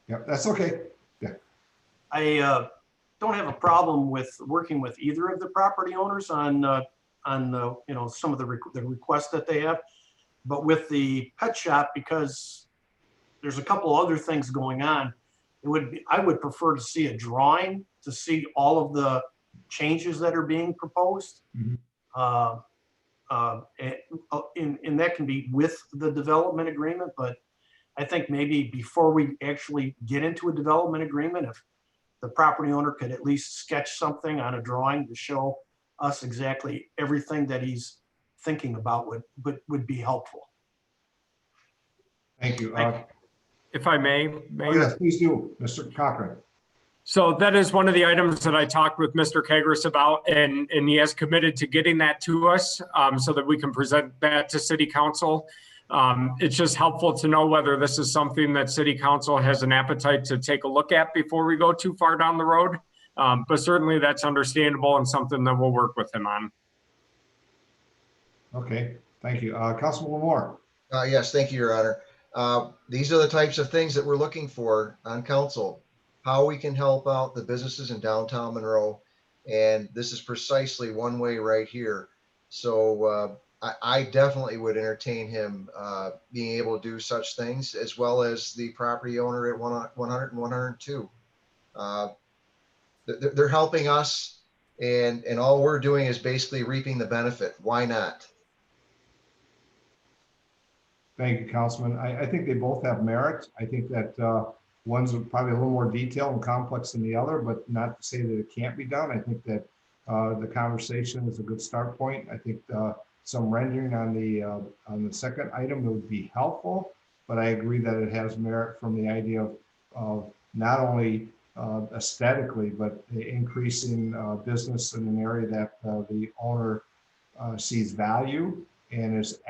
Yeah, that's okay. Yeah. I don't have a problem with working with either of the property owners on some of the requests that they have, but with the pet shop, because there's a couple other things going on, I would prefer to see a drawing to see all of the changes that are being proposed. Mm-hmm. And that can be with the development agreement, but I think maybe before we actually get into a development agreement, if the property owner could at least sketch something on a drawing to show us exactly everything that he's thinking about would be helpful. Thank you. If I may, Mayor. Oh, yes, please do, Mr. Cochran. So that is one of the items that I talked with Mr. Kegris about, and he has committed to getting that to us so that we can present that to City Council. It's just helpful to know whether this is something that City Council has an appetite to take a look at before we go too far down the road. But certainly that's understandable and something that we'll work with him on. Okay, thank you. Councilman Moore. Yes, thank you, Your Honor. These are the types of things that we're looking for on council, how we can help out the businesses in downtown Monroe. And this is precisely one way right here. So I definitely would entertain him being able to do such things, as well as the property owner at 100 and 102. They're helping us, and all we're doing is basically reaping the benefit. Why not? Thank you, Councilman. I think they both have merit. I think that one's probably a little more detailed and complex than the other, but not to say that it can't be done. I think that the conversation is a good start point. I think some rendering on the second item would be helpful, but I agree that it has merit from the idea of not only aesthetically, but increasing business in an area that the owner sees value and is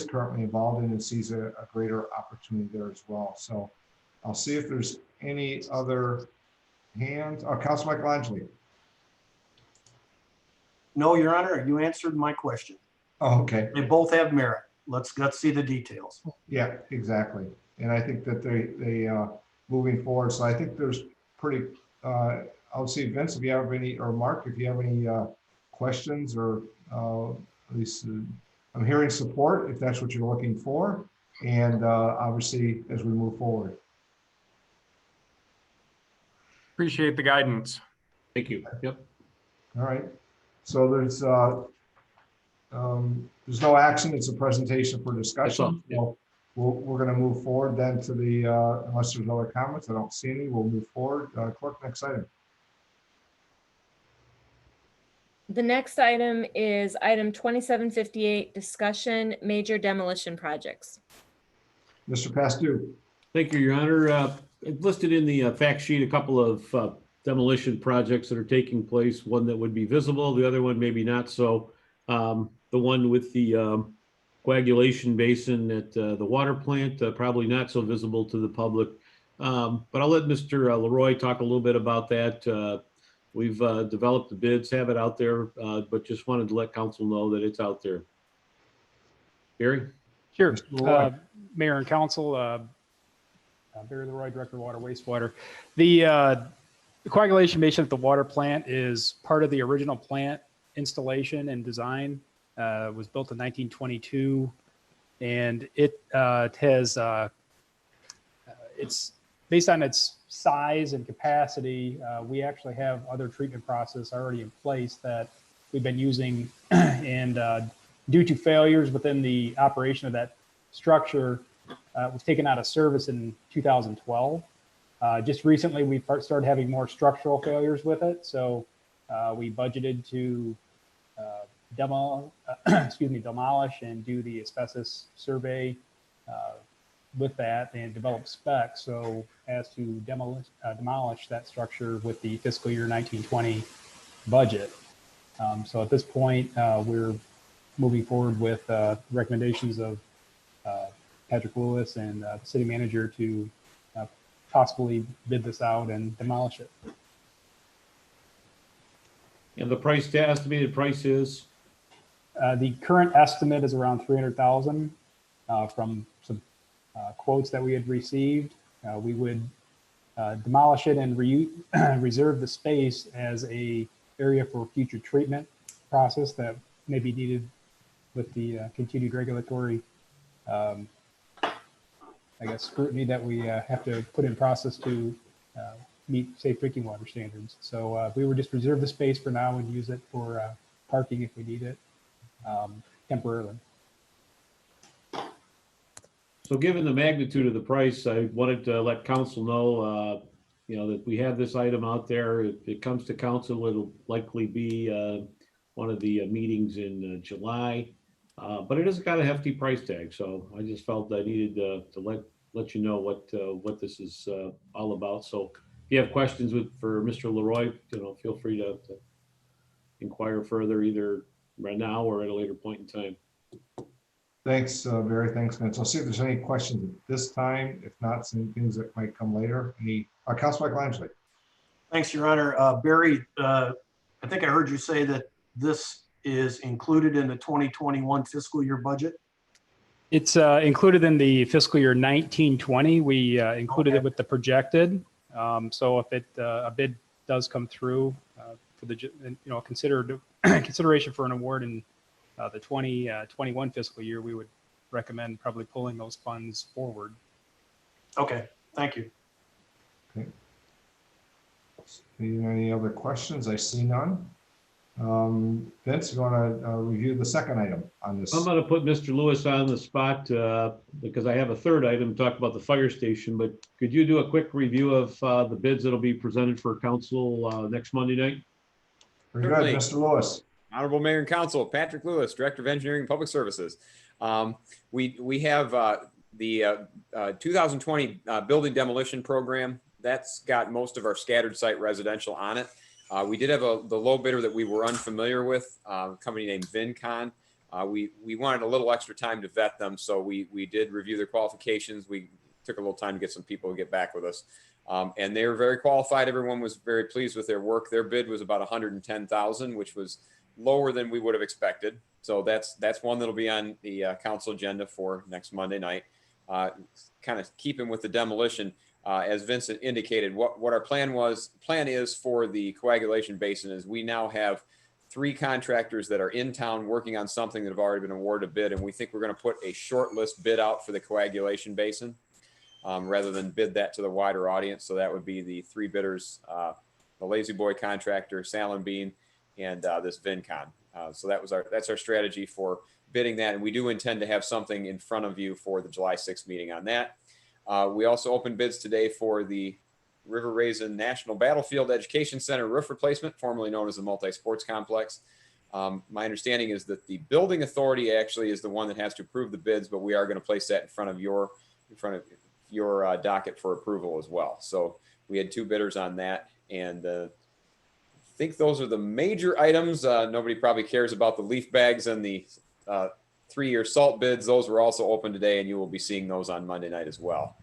currently involved in and sees a greater opportunity there as well. So I'll see if there's any other hands. Councilman Michelangelo. No, Your Honor, you answered my question. Oh, okay. They both have merit. let's see the details. Yeah, exactly. And I think that they moving forward. So I think there's pretty, I would say, Vince, if you have any, or Mark, if you have any questions, or at least I'm hearing support if that's what you're looking for. And obviously, as we move forward. Appreciate the guidance. Thank you. Yep. All right. So there's no action. It's a presentation for discussion. Yeah. So we're going to move forward then to the, unless there's other comments, I don't see any, we'll move forward. Clerk, next item. The next item is item 2758, discussion major demolition projects. Mr. Pastu. Thank you, Your Honor. I've listed in the fact sheet a couple of demolition projects that are taking place, one that would be visible, the other one maybe not so. The one with the coagulation basin at the water plant, probably not so visible to the public. But I'll let Mr. Leroy talk a little bit about that. We've developed the bids, have it out there, but just wanted to let council know that it's out there. Barry? Sure. Mayor and council, Barry Leroy, Director of Water Wastewater. The coagulation basin at the water plant is part of the original plant installation and design. Was built in 1922, and it has it's based on its size and capacity. We actually have other treatment process already in place that we've been using, and due to failures within the operation of that structure, it was taken out of service in 2012. Just recently, we started having more structural failures with it, so we budgeted to demolish and do the asbestos survey with that and develop specs so as to demolish that structure with the fiscal year 1920 budget. So at this point, we're moving forward with recommendations of Patrick Lewis and the city manager to possibly bid this out and demolish it. And the price, the estimated price is? The current estimate is around 300,000 from some quotes that we had received. We would demolish it and reserve the space as a area for future treatment process that may be needed with the continued regulatory, I guess, scrutiny that we have to put in process to meet safe drinking water standards. So we would just reserve the space for now and use it for parking if we need it. Temporarily. So given the magnitude of the price, I wanted to let council know, that we have this item out there. If it comes to council, it'll likely be one of the meetings in July, but it has got a hefty price tag. So I just felt I needed to let you know what this is all about. So if you have questions for Mr. Leroy, feel free to inquire further either right now or at a later point in time. Thanks, Barry. Thanks, Vince. I'll see if there's any questions at this time. If not, some things that might come later. Councilor Michelangelo. Thanks, Your Honor. Barry, I think I heard you say that this is included in the 2021 fiscal year budget. It's included in the fiscal year 1920. We included it with the projected. So if a bid does come through for the consideration for an award in the 2021 fiscal year, we would recommend probably pulling those funds forward. Okay, thank you. Okay. Any other questions? I see none. Vince, you want to review the second item on this? I'm going to put Mr. Lewis on the spot because I have a third item to talk about the fire station, but could you do a quick review of the bids that'll be presented for council next Monday night? Very good, Mr. Lewis. Honorable Mayor and Council, Patrick Lewis, Director of Engineering and Public Services. We have the 2020 building demolition program. That's got most of our scattered site residential on it. We did have the low bidder that we were unfamiliar with, a company named Vincon. We wanted a little extra time to vet them, so we did review their qualifications. We took a little time to get some people to get back with us. And they were very qualified. Everyone was very pleased with their work. Their bid was about $110,000, which was lower than we would have expected. So that's one that'll be on the council agenda for next Monday night. Kind of keeping with the demolition, as Vincent indicated, what our plan is for the coagulation basin is we now have 3 contractors that are in town working on something that have already been awarded a bid, and we think we're going to put a short list bid out for the coagulation basin rather than bid that to the wider audience. So that would be the 3 bidders, the Lazy Boy contractor, Salon Bean, and this VinCon. So that's our strategy for bidding that, and we do intend to have something in front of you for the July 6th meeting on that. We also opened bids today for the River Raisin National Battlefield Education Center roof replacement, formerly known as the Multi-Sports Complex. My understanding is that the building authority actually is the one that has to approve the bids, but we are going to place that in front of your docket for approval as well. So we had 2 bidders on that, and I think those are the major items. Nobody probably cares about the leaf bags and the 3-year salt bids. Those were also open today, and you will be seeing those on Monday night as well.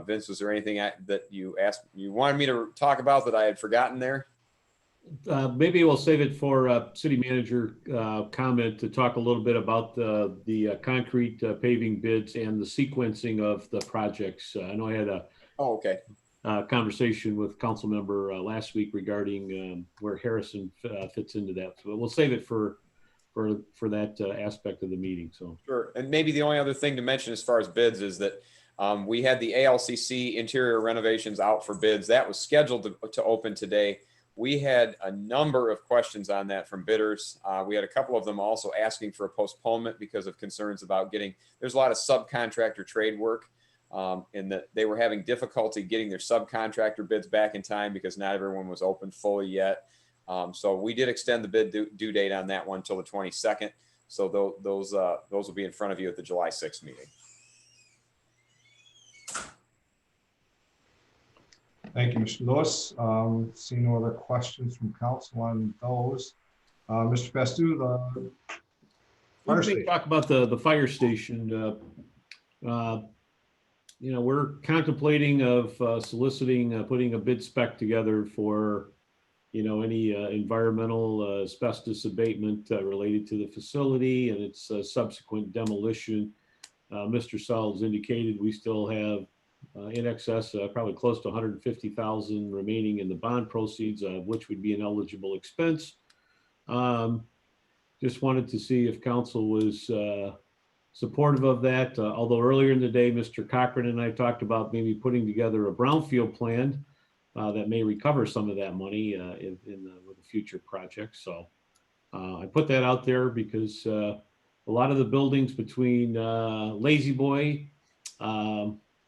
Vince, was there anything that you wanted me to talk about that I had forgotten there? Maybe we'll save it for city manager comment to talk a little bit about the concrete paving bids and the sequencing of the projects. I know I had a conversation with council member last week regarding where Harrison fits into that. So we'll save it for that aspect of the meeting. So sure. And maybe the only other thing to mention as far as bids is that we had the ALCC interior renovations out for bids. That was scheduled to open today. We had a number of questions on that from bidders. We had a couple of them also asking for a postponement because of concerns about there's a lot of subcontractor trade work, and that they were having difficulty getting their subcontractor bids back in time because not everyone was open fully yet. So we did extend the bid due date on that one till the 22nd. So those will be in front of you at the July 6th meeting. Thank you, Mr. Lewis. See no other questions from council on those. Mr. Festu, the fire station. Talk about the fire station. We're contemplating of soliciting, putting a bid spec together for any environmental asbestos abatement related to the facility and its subsequent demolition. Mr. Sells indicated we still have in excess, probably close to 150,000 remaining in the bond proceeds, which would be an eligible expense. Just wanted to see if council was supportive of that. Although earlier in the day, Mr. Cochran and I talked about maybe putting together a brownfield plan that may recover some of that money with a future project. So I put that out there because a lot of the buildings between Lazy Boy,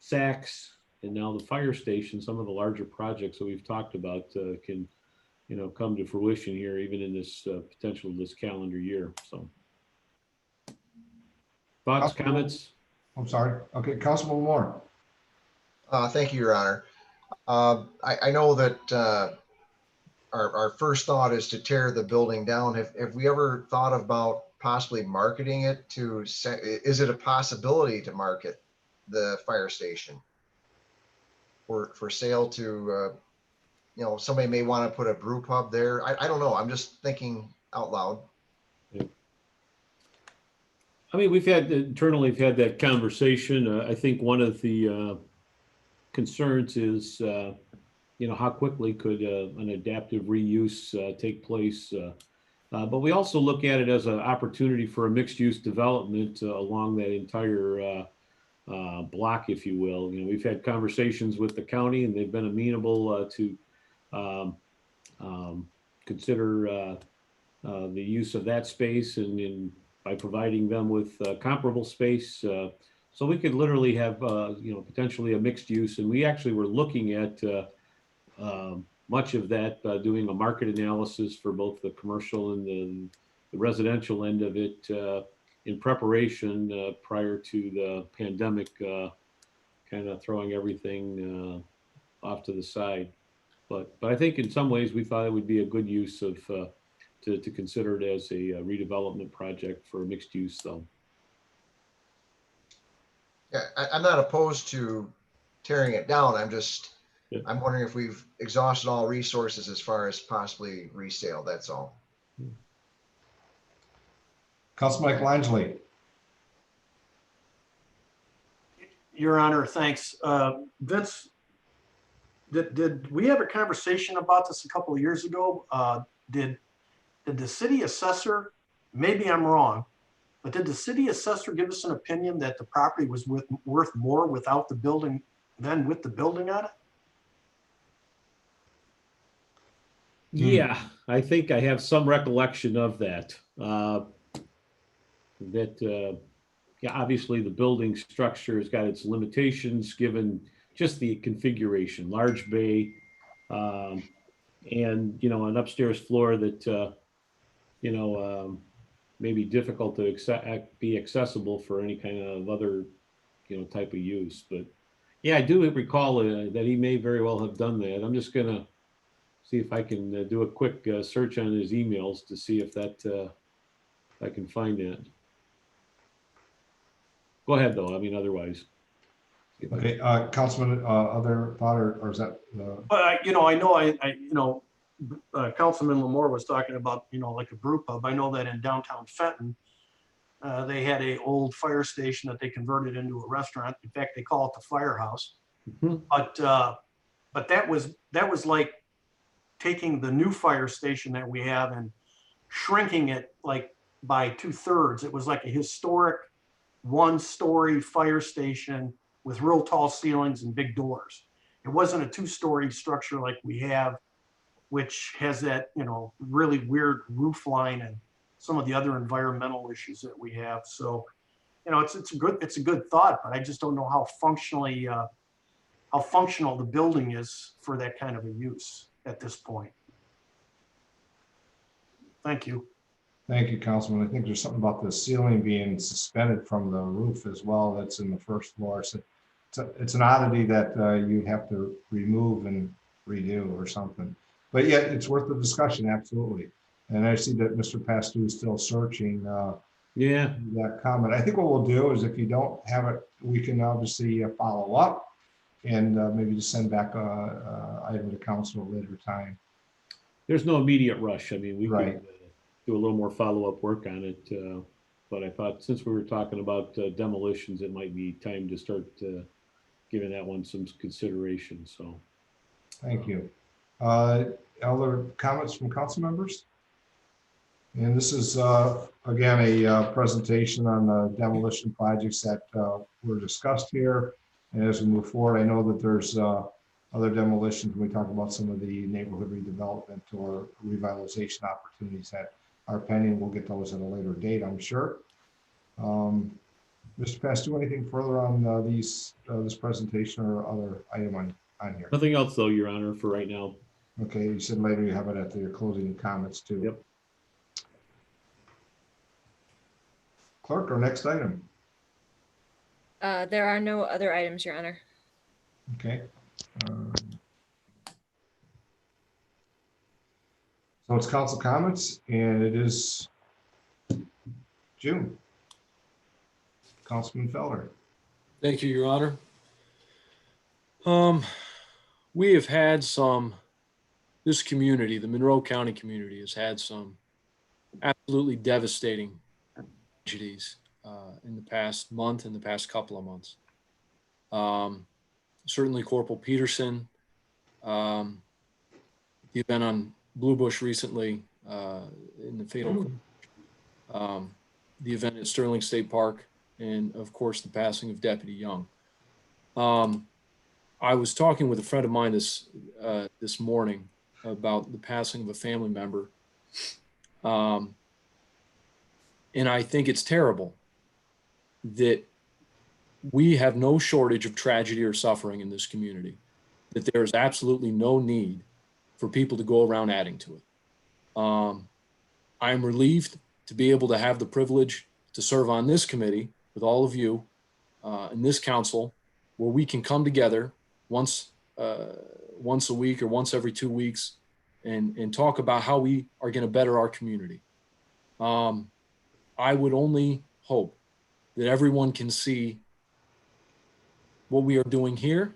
Saks, and now the fire station, some of the larger projects that we've talked about can, come to fruition here, even in this potential this calendar year. So thoughts, comments? I'm sorry. Okay, Councilman Moore. Thank you, Your Honor. I know that our first thought is to tear the building down. Have we ever thought about possibly marketing it to say, is it a possibility to market the fire station for sale to, somebody may want to put a brew pub there. I don't know. I'm just thinking out loud. Yeah. I mean, we've had that conversation. I think one of the concerns is, how quickly could an adaptive reuse take place? But we also look at it as an opportunity for a mixed-use development along that entire block, if you will. We've had conversations with the county, and they've been amenable to consider the use of that space, and by providing them with comparable space. So we could literally have, potentially a mixed use. And we actually were looking at much of that, doing a market analysis for both the commercial and the residential end of it in preparation prior to the pandemic kind of throwing everything off to the side. But I think in some ways we thought it would be a good use of to consider it as a redevelopment project for mixed use though. Yeah, I'm not opposed to tearing it down. I'm wondering if we've exhausted all resources as far as possibly resale. That's all. Councilman Michelangelo. Your Honor, thanks. Vince, did we have a conversation about this a couple of years ago? Did the city assessor, maybe I'm wrong, but did the city assessor give us an opinion that the property was worth more without the building than with the building on it? Yeah, I think I have some recollection of that. Yeah, obviously the building structure has got its limitations given just the configuration, large bay, and, you know, an upstairs floor that, you know, may be difficult to be accessible for any kind of other, you know, type of use. But yeah, I do recall that he may very well have done that. I'm just gonna see if I can do a quick search on his emails to see if that, if I can find that. Go ahead, though. I mean, otherwise. Okay, Councilman, other thought, or is that? You know, I you know, Councilman Lamore was talking about, you know, like a brew pub. I know that in downtown Fenton, they had a old fire station that they converted into a restaurant. In fact, they call it the Firehouse. But that was like taking the new fire station that we have and shrinking it like by 2/3. It was like a historic 1-story fire station with real tall ceilings and big doors. It wasn't a 2-story structure like we have, which has that, you know, really weird roof line and some of the other environmental issues that we have. So, you know, it's a good thought, but I just don't know how functional the building is for that kind of a use at this point. Thank you. Thank you, Councilman. I think there's something about the ceiling being suspended from the roof as well. That's in the first floor. So it's an oddity that you have to remove and redo or something. But yeah, it's worth the discussion, absolutely. And I see that Mr. Pastu is still searching yeah, that comment. I think what we'll do is if you don't have it, we can obviously follow up and maybe just send back a item to council at a later time. There's no immediate rush. I mean, we Right. could do a little more follow-up work on it. But I thought since we were talking about demolitions, it might be time to start giving that one some consideration. So, thank you. Other comments from council members? And this is again a presentation on the demolition projects that were discussed here. And as we move forward, I know that there's other demolitions when we talk about some of the neighborhood redevelopment or revitalization opportunities that are pending. We'll get those at a later date, I'm sure. Mr. Pastu, anything further on this presentation or other item on here? nothing else though, Your Honor, for right now. Okay, you said later you have it at your closing comments too. Yep. Clerk, our next item. There are no other items, Your Honor. Okay. So it's council comments, and it is June. Councilman Felder. Thank you, Your Honor. We have had this community, the Monroe County community, has had some absolutely devastating tragedies in the past month and the past couple of months. Certainly Corporal Peterson, the event on Blue Bush recently in the fatal, the event at Sterling State Park, and of course the passing of Deputy Young. I was talking with a friend of mine this morning about the passing of a family member. And I think it's terrible that we have no shortage of tragedy or suffering in this community, that there is absolutely no need for people to go around adding to it. I'm relieved to be able to have the privilege to serve on this committee with all of you in this council, where we can come together once a week or once every 2 weeks and talk about how we are going to better our community. I would only hope that everyone can see what we are doing here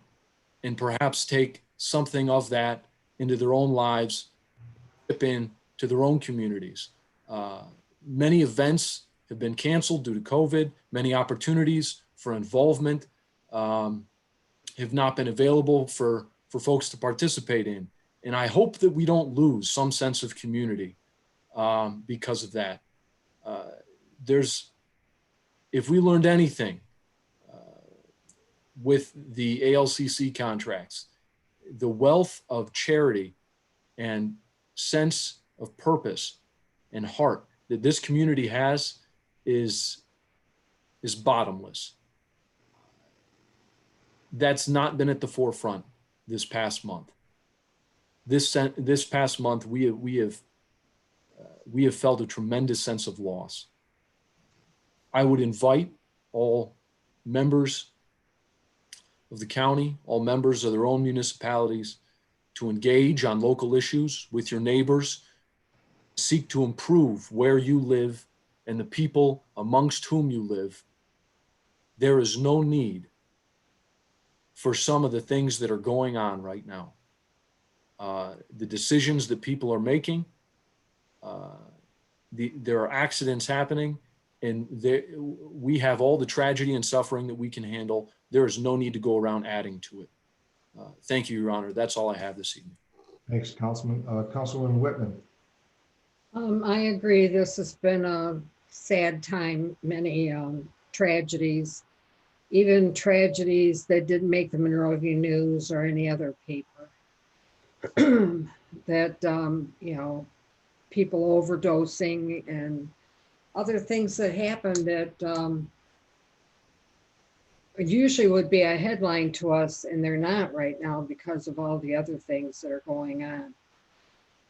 and perhaps take something of that into their own lives, dip in to their own communities. Many events have been canceled due to COVID. Many opportunities for involvement have not been available for folks to participate in. And I hope that we don't lose some sense of community because of that. If we learned anything with the ALCC contracts, the wealth of charity and sense of purpose and heart that this community has is bottomless. That's not been at the forefront this past month. This past month, we have felt a tremendous sense of loss. I would invite all members of the county, all members of their own municipalities, to engage on local issues with your neighbors, seek to improve where you live and the people amongst whom you live. There is no need for some of the things that are going on right now. The decisions that people are making, there are accidents happening, and we have all the tragedy and suffering that we can handle. There is no need to go around adding to it. Thank you, Your Honor. That's all I have this evening. Thanks, Councilman. Councilwoman Whitman. I agree. This has been a sad time, many tragedies, even tragedies that didn't make the Monrovia News or any other paper. That, you know, people overdosing and other things that happened that usually would be a headline to us, and they're not right now because of all the other things that are going on.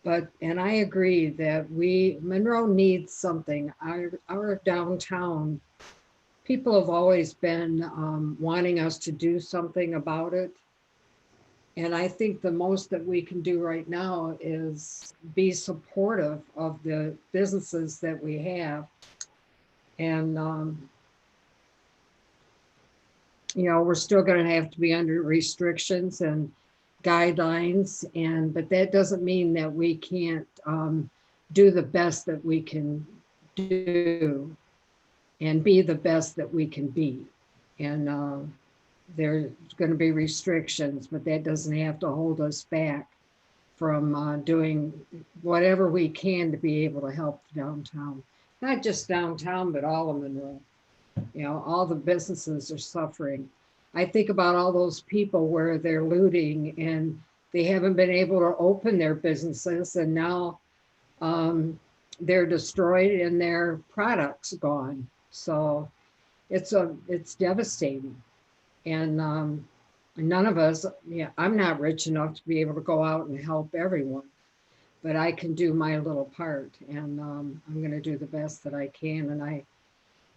But, and I agree that Monroe needs something. Our downtown, people have always been wanting us to do something about it. And I think the most that we can do right now is be supportive of the businesses that we have. And, you know, we're still going to have to be under restrictions and guidelines, but that doesn't mean that we can't do the best that we can do and be the best that we can be. And there's going to be restrictions, but that doesn't have to hold us back from doing whatever we can to be able to help downtown. Not just downtown, but all of Monroe. You know, all the businesses are suffering. I think about all those people where they're looting and they haven't been able to open their businesses, and now they're destroyed and their products gone. So it's devastating. And none of us, I'm not rich enough to be able to go out and help everyone, but I can do my little part, and I'm going to do the best that I can.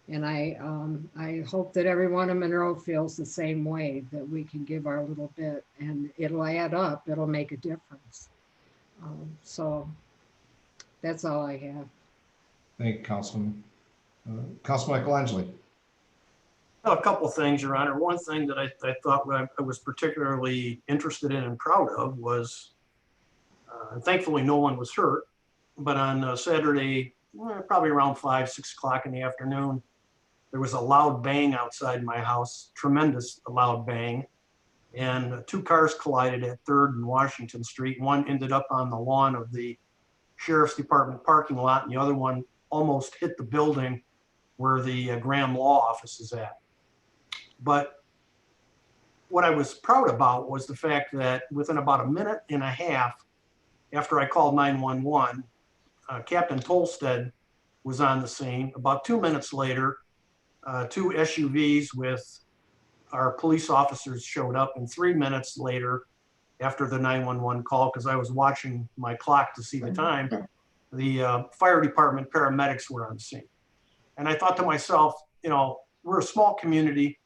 And I hope that everyone in Monroe feels the same way, that we can give our little bit, and it'll add up. It'll make a difference. So that's all I have. Thank you, Councilman. Councilman Michelangelo. A couple things, Your Honor. One thing that I thought I was particularly interested in and proud of was, thankfully no one was hurt, but on Saturday, probably around 5, 6 o'clock in the afternoon, there was a loud bang outside my house, tremendous loud bang. And 2 cars collided at 3rd and Washington Street. One ended up on the lawn of the Sheriff's Department parking lot, and the other one almost hit the building where the Graham Law Office is at. But what I was proud about was the fact that within about 1.5 minutes after I called 911, Captain Tolstead was on the scene. About 2 minutes later, 2 SUVs with our police officers showed up, and 3 minutes later, after the 911 call, because I was watching my clock to see the time, the fire department paramedics were on the scene. And I thought to myself, you know, we're a small community,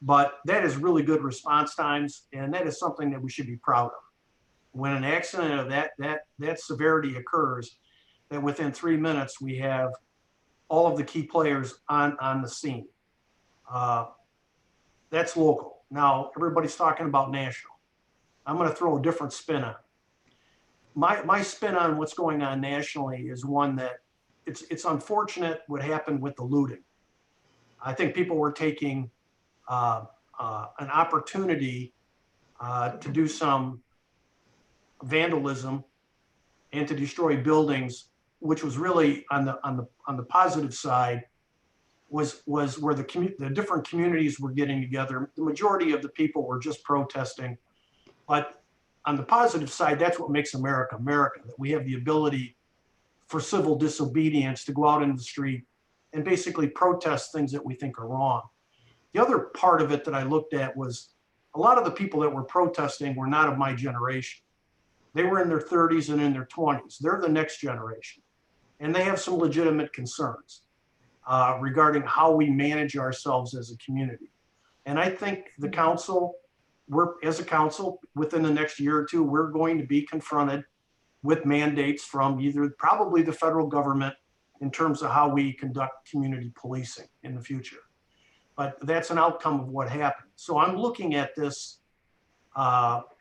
but that is really good response times, and that is something that we should be proud of. When an accident of that severity occurs, that within 3 minutes we have all of the key players on the scene. That's local. Now everybody's talking about national. I'm going to throw a different spin on it. My spin on what's going on nationally is one that it's unfortunate what happened with the looting. I think people were taking an opportunity to do some vandalism and to destroy buildings, which was really on the positive side, was where the different communities were getting together. The majority of the people were just protesting, but on the positive side, that's what makes America America, that we have the ability for civil disobedience to go out into the street and basically protest things that we think are wrong. The other part of it that I looked at was a lot of the people that were protesting were not of my generation. They were in their 30s and in their 20s. They're the next generation. And they have some legitimate concerns regarding how we manage ourselves as a community. And I think the council, as a council, within the next year or two, we're going to be confronted with mandates from probably the federal government in terms of how we conduct community policing in the future. But that's an outcome of what happened. So I'm looking at this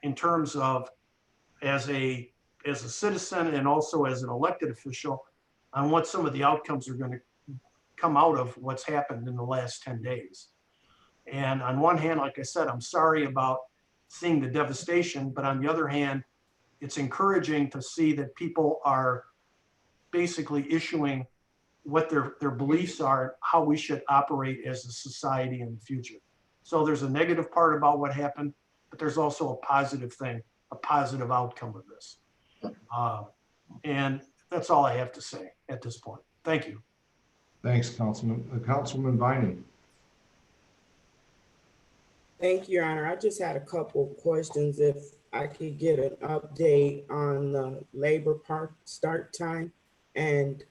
in terms of as a citizen and also as an elected official on what some of the outcomes are going to come out of what's happened in the last 10 days. And on one hand, like I said, I'm sorry about seeing the devastation, but on the other hand, it's encouraging to see that people are basically issuing what their beliefs are, how we should operate as a society in the future. So there's a negative part about what happened, but there's also a positive thing, a positive outcome of this. And that's all I have to say at this point. Thank you. Thanks, Councilman Vining. Thank you, Your Honor. I just had a couple questions. If I could get an update on the Labor Park start time, and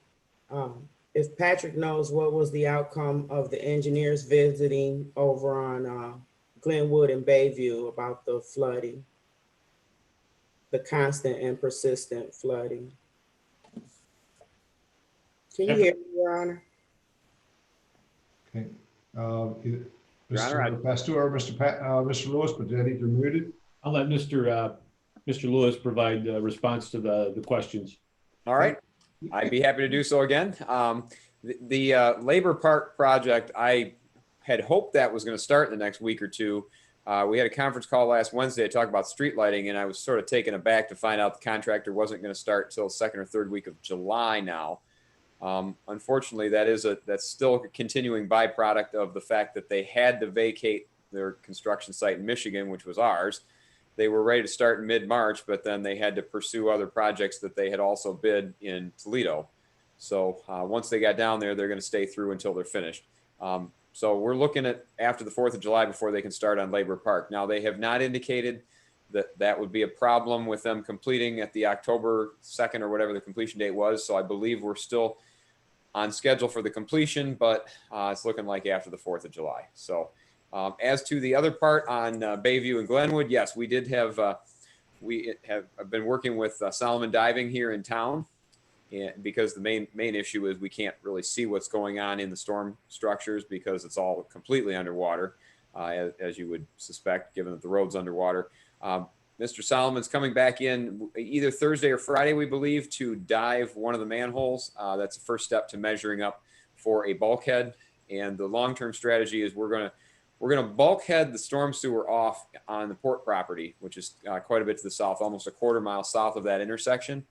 if Patrick knows what was the outcome of the engineers visiting over on Glenwood and Bayview about the flooding, the constant and persistent flooding. Can you hear me, Your Honor? Okay. Honor, Mr. Pastor or Mr. Lewis, but I think you're muted. I'll let Mr. Lewis provide a response to the questions. All right. I'd be happy to do so again. The Labor Park project, I had hoped that was going to start in the next week or two. We had a conference call last Wednesday to talk about street lighting, and I was sort of taken aback to find out the contractor wasn't going to start till second or third week of July now. Unfortunately, that's still a continuing byproduct of the fact that they had to vacate their construction site in Michigan, which was ours. They were ready to start in mid-March, but then they had to pursue other projects that they had also bid in Toledo. So once they got down there, they're going to stay through until they're finished. So we're looking at after the 4th of July before they can start on Labor Park. Now, they have not indicated that that would be a problem with them completing at the October 2nd or whatever the completion date was. So I believe we're still on schedule for the completion, but it's looking like after the 4th of July. So as to the other part on Bayview and Glenwood, yes, we did have, I've been working with Solomon Diving here in town, and because the main issue is we can't really see what's going on in the storm structures because it's all completely underwater, as you would suspect, given that the road's underwater. Mr. Solomon's coming back in either Thursday or Friday, we believe, to dive one of the manholes. That's the first step to measuring up for a bulkhead. And the long-term strategy is we're going to bulkhead the storm sewer off on the port property, which is quite a bit to the south, almost a quarter mile south of that intersection,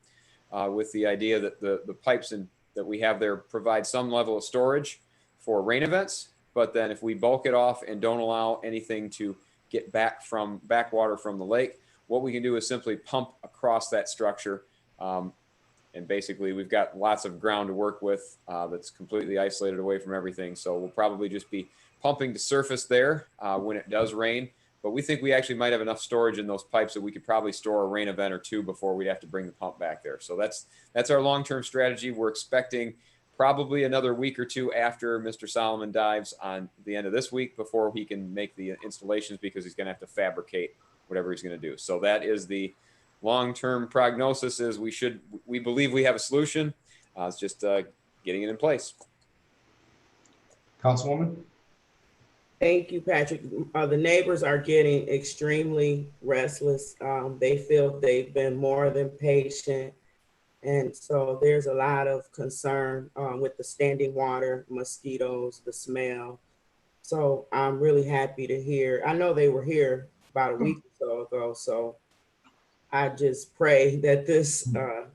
with the idea that the pipes that we have there provide some level of storage for rain events. But then if we bulk it off and don't allow anything to get backwater from the lake, what we can do is simply pump across that structure. And basically we've got lots of ground to work with that's completely isolated away from everything. So we'll probably just be pumping to surface there when it does rain. But we think we actually might have enough storage in those pipes that we could probably store a rain event or two before we'd have to bring the pump back there. So that's our long-term strategy. We're expecting probably another week or two after Mr. Solomon dives on the end of this week before he can make the installations, because he's going to have to fabricate whatever he's going to do. So that is the long-term prognosis. Is we believe we have a solution. It's just getting it in place. Councilwoman. Thank you, Patrick. The neighbors are getting extremely restless. They feel they've been more than patient, And so there's a lot of concern with the standing water, mosquitoes, the smell. So I'm really happy to hear. I know they were here about a week or so ago. So I just pray that this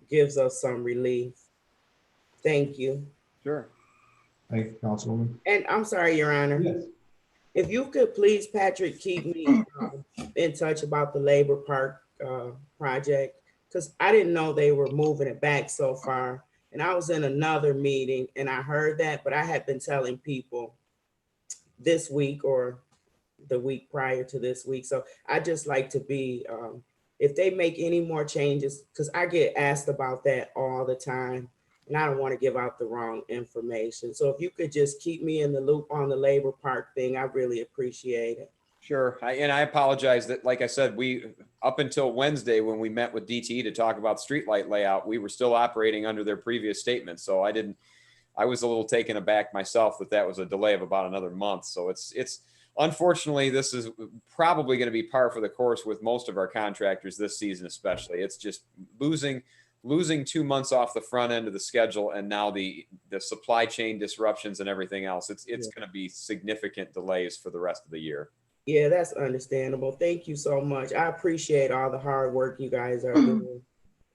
gives us some relief. Thank you. Sure. Thank you, Councilwoman. And I'm sorry, Your Honor. Yes. If you could please, Patrick, keep me in touch about the Labor Park project, because I didn't know they were moving it back so far. And I was in another meeting and I heard that, but I had been telling people this week or the week prior to this week. So I just like to be, if they make any more changes, because I get asked about that all the time. And I don't want to give out the wrong information. So if you could just keep me in the loop on the Labor Park thing, I really appreciate it. Sure. And I apologize that, like I said, we, up until Wednesday, when we met with DTE to talk about streetlight layout, we were still operating under their previous statement. So I was a little taken aback myself that was a delay of about another month. So it's unfortunately, this is probably going to be par for the course with most of our contractors this season, especially. It's just losing 2 months off the front end of the schedule, and now the supply chain disruptions and everything else. It's going to be significant delays for the rest of the year. Yeah, that's understandable. Thank you so much. I appreciate all the hard work you guys are doing.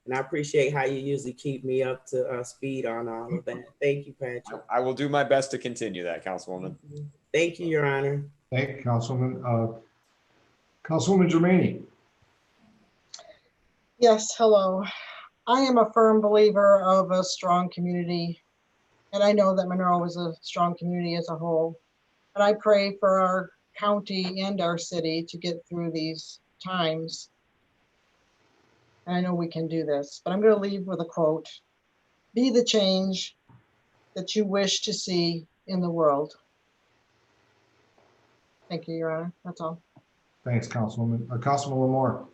And I appreciate how you usually keep me up to speed on all of that. Thank you, Patrick. I will do my best to continue that, Councilwoman. Thank you, Your Honor. Thank you, Councilwoman. Councilwoman Germaini. Yes, hello. I am a firm believer of a strong community, and I know that Monroe is a strong community as a whole. And I pray for our county and our city to get through these times. And I know we can do this, but I'm going to leave with a quote. Be the change that you wish to see in the world. Thank you, Your Honor. That's all. Thanks, Councilwoman. Councilman Lamore.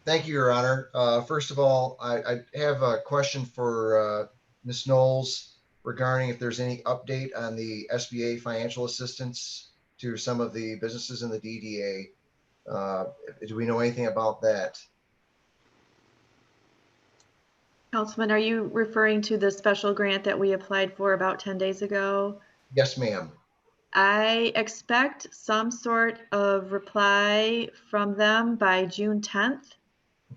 Thank you, Your Honor. First of all, I have a question for Ms. Knowles regarding if there's any update on the SBA financial assistance to some of the businesses in the DDA. Do we know anything about that? Councilman, are you referring to the special grant that we applied for about 10 days ago? Yes, ma'am. I expect some sort of reply from them by June 10th.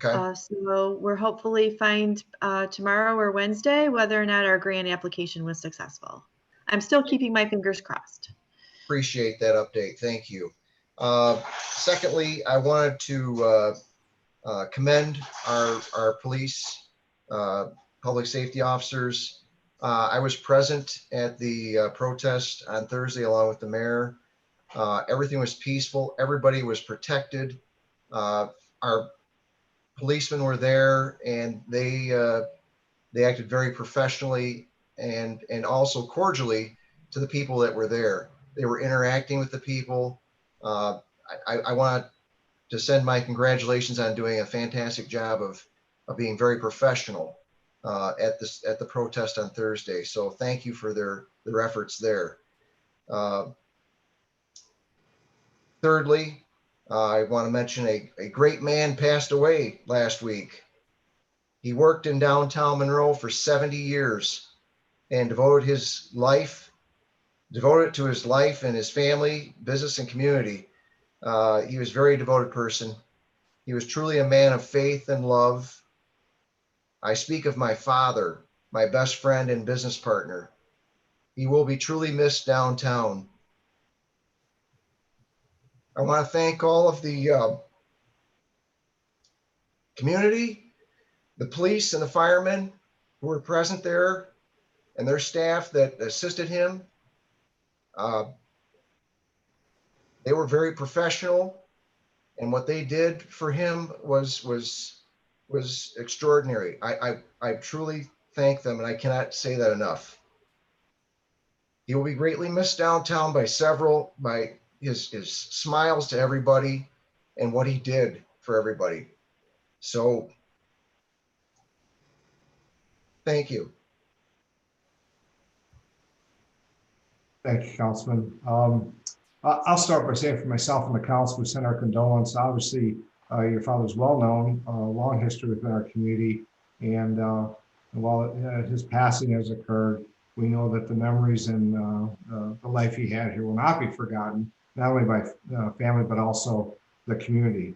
Okay. So we're hopefully find tomorrow or Wednesday whether or not our grant application was successful. I'm still keeping my fingers crossed. Appreciate that update. Thank you. Secondly, I wanted to commend our police, public safety officers. I was present at the protest on Thursday along with the mayor. Everything was peaceful. Everybody was protected. Our policemen were there, and they acted very professionally and also cordially to the people that were there. They were interacting with the people. I want to send my congratulations on doing a fantastic job of being very professional at the protest on Thursday. So thank you for their efforts there. Thirdly, I want to mention a great man passed away last week. He worked in downtown Monroe for 70 years and devoted to his life and his family, business, and community. He was a very devoted person. He was truly a man of faith and love. I speak of my father, my best friend and business partner. He will be truly missed downtown. I want to thank all of the community, the police and the firemen who were present there, and their staff that assisted him. They were very professional, and what they did for him was extraordinary. I truly thank them, and I cannot say that enough. He will be greatly missed downtown by his smiles to everybody and what he did for everybody. So thank you. Thank you, Councilman. I'll start by saying for myself and the council, we send our condolences. Obviously, your father's well-known, long history within our community. And while his passing has occurred, we know that the memories and the life he had here will not be forgotten, not only by family, but also the community.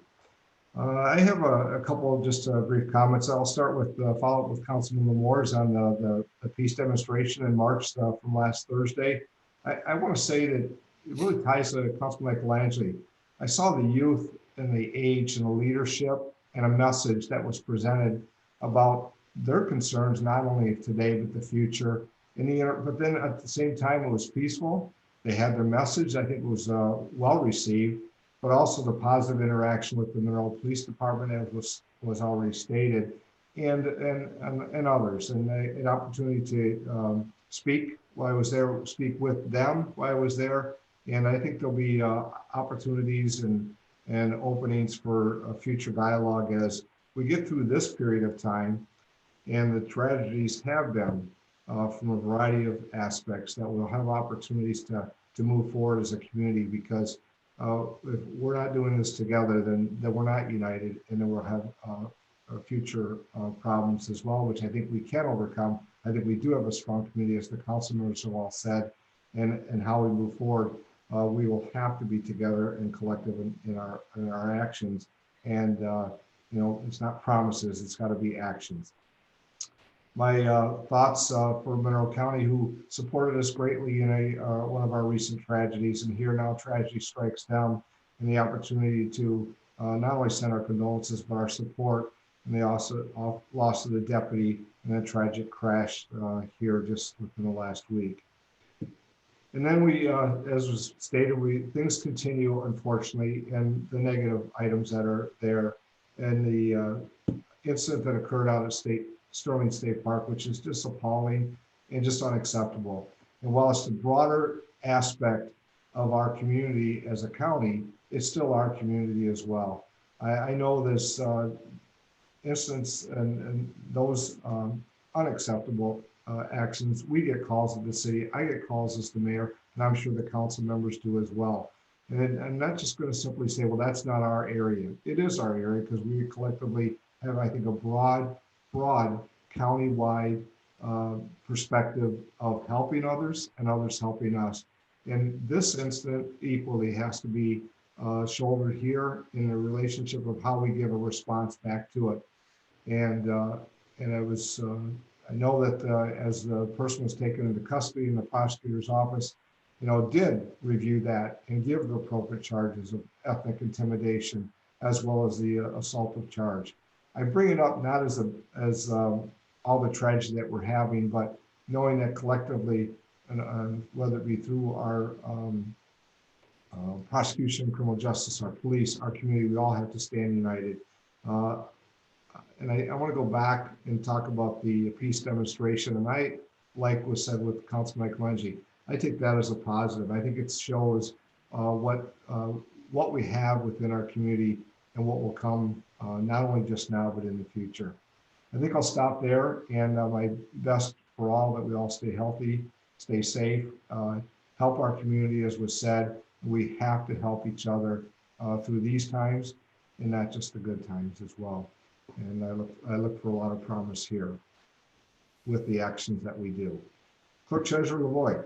I have a couple of just brief comments. I'll start with follow up with Councilman Lamores on the peace demonstration in March from last Thursday. I want to say that it really ties to Councilman Michelangelo. I saw the youth and the age and the leadership and a message that was presented about their concerns, not only today, but the future. But then at the same time, it was peaceful. They had their message. I think it was well received, but also the positive interaction with the Monroe Police Department, as was already stated, and others, and an opportunity to speak while I was there, speak with them while I was there. And I think there'll be opportunities and openings for a future dialogue as we get through this period of time. And the tragedies have been from a variety of aspects, that we'll have opportunities to move forward as a community, because if we're not doing this together, then we're not united, and then we'll have future problems as well, which I think we can overcome. I think we do have a strong community, as the council members have all said, and how we move forward. We will have to be together and collective in our actions. And it's not promises, it's got to be actions. My thoughts for Monroe County, who supported us greatly in one of our recent tragedies, and here now tragedy strikes down, and the opportunity to not only send our condolences, but our support. And they also lost of the deputy in a tragic crash here just within the last week. And then we, as was stated, things continue, unfortunately, and the negative items that are there, and the incident that occurred out at Sterling State Park, which is just appalling and just unacceptable. And while it's the broader aspect of our community as a county, it's still our community as well. I know this incidents and those unacceptable actions, we get calls at the city. I get calls as the mayor, and I'm sure the council members do as well. And I'm not just going to simply say, well, that's not our area. It is our area, because we collectively have, I think, a broad county-wide perspective of helping others and others helping us. And this incident equally has to be shouldered here in the relationship of how we give a response back to it. And it was, I know that as the person was taken into custody in the prosecutor's office, did review that and give the appropriate charges of ethnic intimidation, as well as the assaultive charge. I bring it up not as all the tragedy that we're having, but knowing that collectively, and whether it be through our prosecution, criminal justice, our police, our community, we all have to stand united. And I want to go back and talk about the peace demonstration. And I, like was said with Councilman Michelangelo, I take that as a positive. I think it shows what we have within our community and what will come, not only just now, but in the future. I think I'll stop there, and my best for all, that we all stay healthy, stay safe, help our community, as was said. We have to help each other through these times, and not just the good times as well. And I look for a lot of promise here with the actions that we do. Clerk Treasurer Lavoy.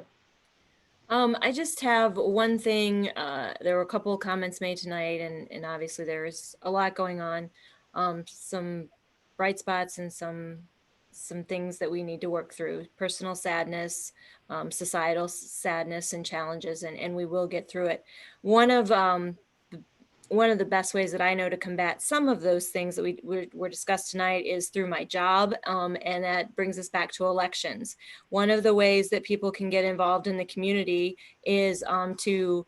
I just have one thing. There were a couple of comments made tonight, and obviously there's a lot going on. Some bright spots and some things that we need to work through. Personal sadness, societal sadness and challenges, and we will get through it. One of the best ways that I know to combat some of those things that were discussed tonight is through my job, and that brings us back to elections. One of the ways that people can get involved in the community is to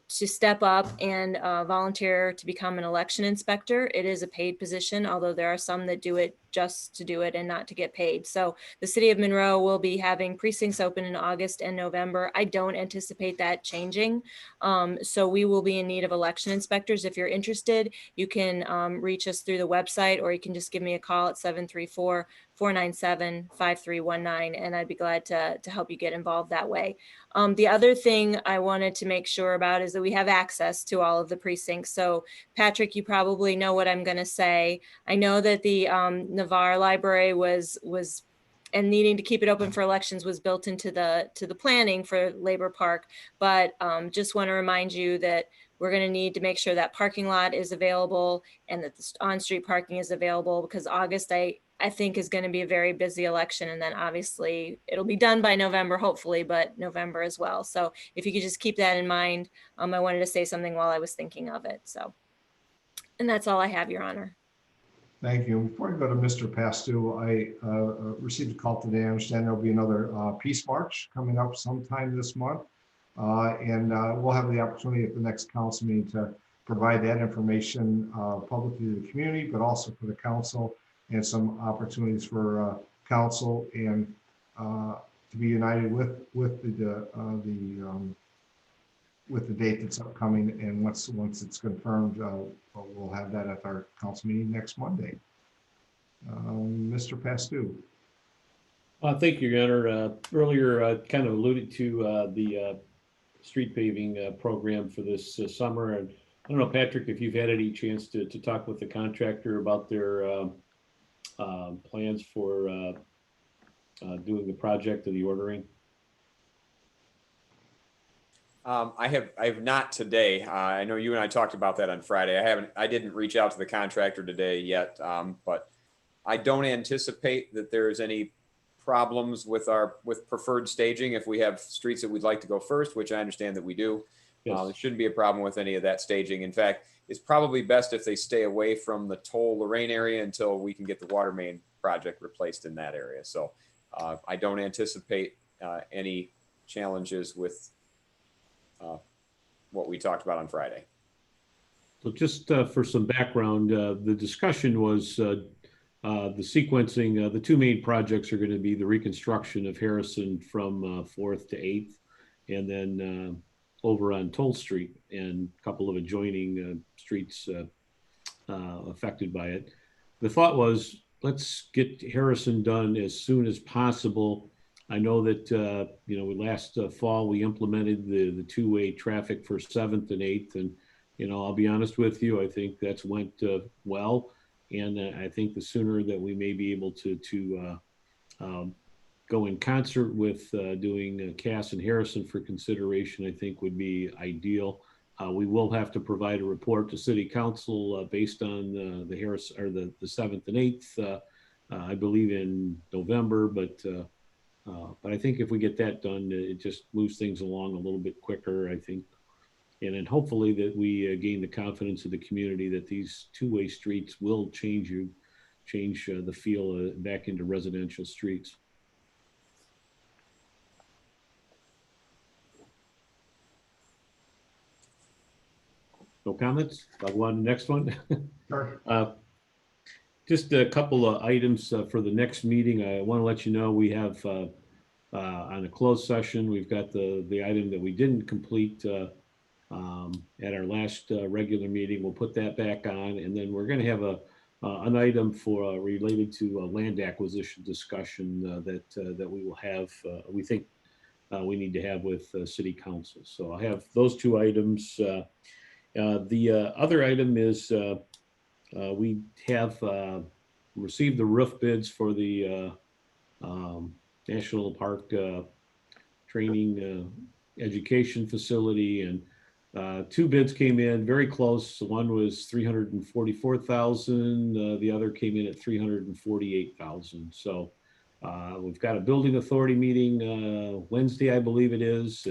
step up and volunteer to become an election inspector. It is a paid position, although there are some that do it just to do it and not to get paid. So the city of Monroe will be having precincts open in August and November. I don't anticipate that changing. So we will be in need of election inspectors. If you're interested, you can reach us through the website, or you can just give me a call at 734-497-5319, and I'd be glad to help you get involved that way. The other thing I wanted to make sure about is that we have access to all of the precincts. So Patrick, you probably know what I'm going to say. I know that the Navarre Library was and needing to keep it open for elections was built into the planning for Labor Park, but just want to remind you that we're going to need to make sure that parking lot is available and that the on-street parking is available, because August I think is going to be a very busy election, and then obviously it'll be done by November, hopefully, but November as well. So if you could just keep that in mind. I wanted to say something while I was thinking of it. So, and that's all I have, Your Honor. Thank you. Before I go to Mr. Pastu, I received a call today. I understand there'll be another Peace March coming up sometime this month. And we'll have the opportunity at the next council meeting to provide that information publicly to the community, but also for the council, and some opportunities for council and to be united with the date that's upcoming. And once it's confirmed, we'll have that at our council meeting next Monday. Mr. Pastu. Thank you, Your Honor. Earlier, I kind of alluded to the street paving program for this summer. And I don't know, Patrick, if you've had any chance to talk with the contractor about their plans for doing the project and the ordering. I have not today. I know you and I talked about that on Friday. I didn't reach out to the contractor today yet, but I don't anticipate that there's any problems with preferred staging if we have streets that we'd like to go first, which I understand that we do. Yes. There shouldn't be a problem with any of that staging. In fact, it's probably best if they stay away from the Toll Lorraine area until we can get the water main project replaced in that area. So I don't anticipate any challenges with what we talked about on Friday. So just for some background, the discussion was the sequencing. The two main projects are going to be the reconstruction of Harrison from 4th to 8th, and then over on Toll Street and a couple of adjoining streets affected by it. The thought was, let's get Harrison done as soon as possible. I know that, last fall we implemented the two-way traffic for 7th and 8th. And, I'll be honest with you, I think that's went well. And I think the sooner that we may be able to go in concert with doing Cass and Harrison for consideration, I think would be ideal. We will have to provide a report to City Council based on the Harris or the 7th and 8th, I believe in November, but I think if we get that done, it just moves things along a little bit quicker, I think. And then hopefully that we gain the confidence of the community that these two-way streets will change the feel back into residential streets. No comments? I'll go on to the next one. Sure. Just a couple of items for the next meeting. I want to let you know we have on a closed session, we've got the item that we didn't complete at our last regular meeting. We'll put that back on, and then we're going to have an item for related to land acquisition discussion that we will have. We think we need to have with City Council. So I have those two items. The other item is we have received the roof bids for the National Park Training Education Facility, and two bids came in very close. One was $344,000. The other came in at $348,000. So we've got a building authority meeting Wednesday, I believe it is,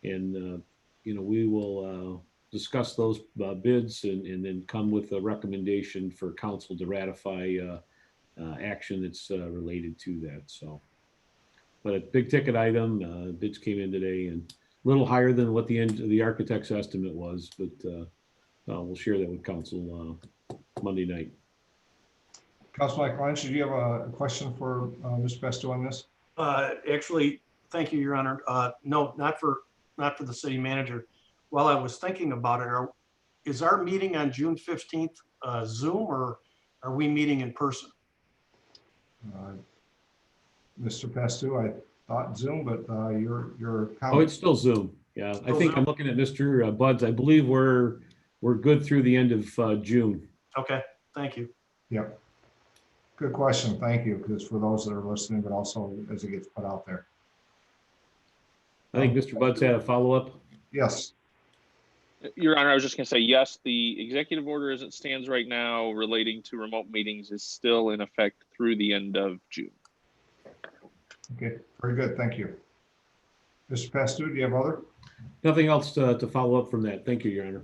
and we will discuss those bids and then come with a recommendation for council to ratify action that's related to that. So, but a big ticket item, bids came in today and a little higher than what the architect's estimate was, but we'll share that with council Monday night. Councilman Lynch, do you have a question for Mr. Pesto on this? Actually, thank you, Your Honor. No, not for the city manager. While I was thinking about it, is our meeting on June 15th Zoom, or are we meeting in person? Mr. Pesto, I thought Zoom, but your comment. Oh, it's still Zoom. Yeah, I think Zoom? I'm looking at Mr. Buds. I believe we're good through the end of June. Okay, thank you. Yep. Good question. Thank you. Because for those that are listening, but also as it gets put out there. I think Mr. Buds had a follow-up. Yes. Your Honor, I was just going to say, yes, the executive order as it stands right now relating to remote meetings is still in effect through the end of June. Okay, very good. Thank you. Mr. Pesto, do you have other? Nothing else to follow up from that. Thank you, Your Honor.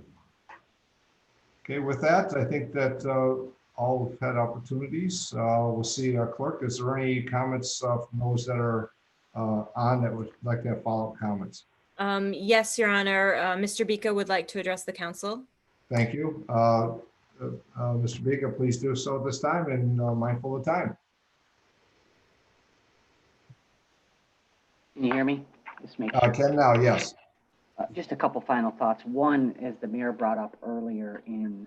Okay, with that, I think that all have had opportunities. We'll see our clerk. Is there any comments from those that are on that would like to have follow-up comments? Yes, Your Honor. Mr. Bika would like to address the council. Thank you. Mr. Bika, please do so at this time and mindful of time. Can you hear me? Just make I can now, yes. Just a couple final thoughts. One, as the mayor brought up earlier in,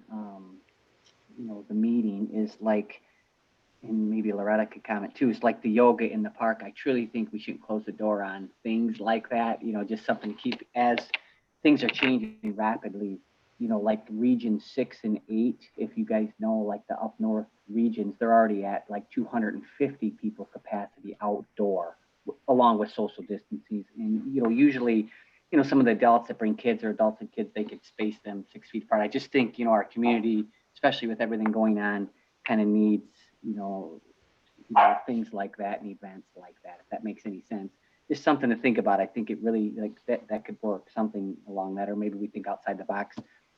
the meeting, is like, and maybe Loretta could comment too, it's like the yoga in the park. I truly think we shouldn't close the door on things like that, just something to keep as things are changing rapidly, like region 6 and 8, if you guys know, like the up north regions, they're already at like 250 people capacity outdoor, along with social distancing. And, usually, some of the adults that bring kids or adults and kids, they could space them 6 feet apart. I just think, our community, especially with everything going on, kind of needs, things like that and events like that, if that makes any sense. Just something to think about. I think it really, like, that could work, something along that, or maybe we think outside the box.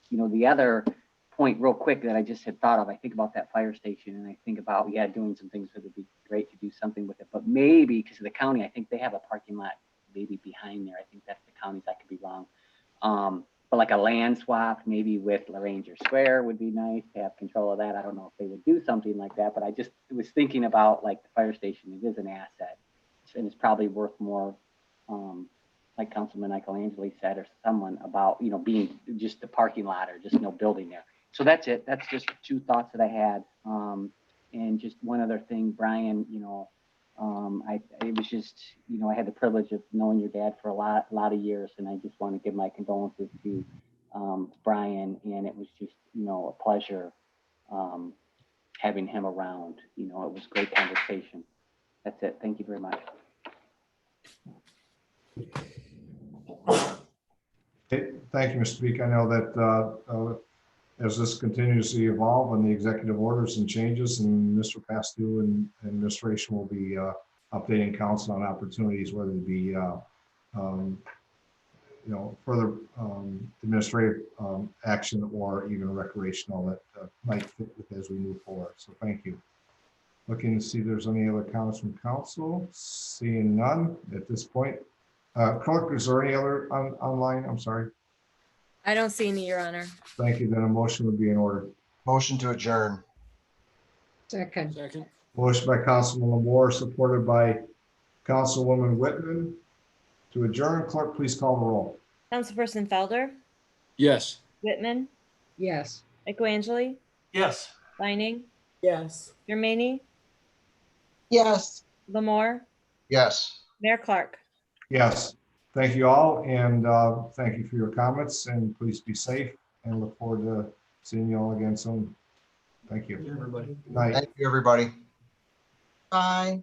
The other point real quick that I just had thought of, I think about that fire station, and I think about, doing some things that would be great to do something with it, but maybe because of the county, I think they have a parking lot maybe behind there. I think that's the county's, I could be wrong. But like a land swap, maybe with LaRanger Square would be nice to have control of that. I don't know if they would do something like that, but I just was thinking about like the fire station. It is an asset, and it's probably worth more, like Councilman Michelangelo said, or someone about, being just the parking lot or just no building there. So that's it. That's just 2 thoughts that I had. And just one other thing, Brian, it was just, I had the privilege of knowing your dad for a lot of years, and I just want to give my condolences to Brian, and it was just, a pleasure having him around. It was a great conversation. That's it. Thank you very much. Okay, thank you, Mr. Speaker. I know that as this continues to evolve and the executive orders and changes, and Mr. Pastu and administration will be updating council on opportunities, whether it be further administrative action or even recreational that might fit with as we move forward. So thank you. Looking to see if there's any other comments from council. Seeing none at this point. Clerk, is there any other online? I'm sorry. I don't see any, Your Honor. Thank you. Then a motion would be in order. Motion to adjourn. Second. Motion by Councilman Lamore, supported by Councilwoman Whitman to adjourn. Clerk, please call the roll. Councilperson Felder, Yes. Whitman, Yes. Michelangelo, Yes. Leining, Yes. Germaine, Yes. Lamore, Yes. Mayor Clark. Yes. Thank you all, and thank you for your comments, and please be safe, and look forward to seeing you all again soon. Thank you. Everybody. Good night. Thank you, everybody. Bye.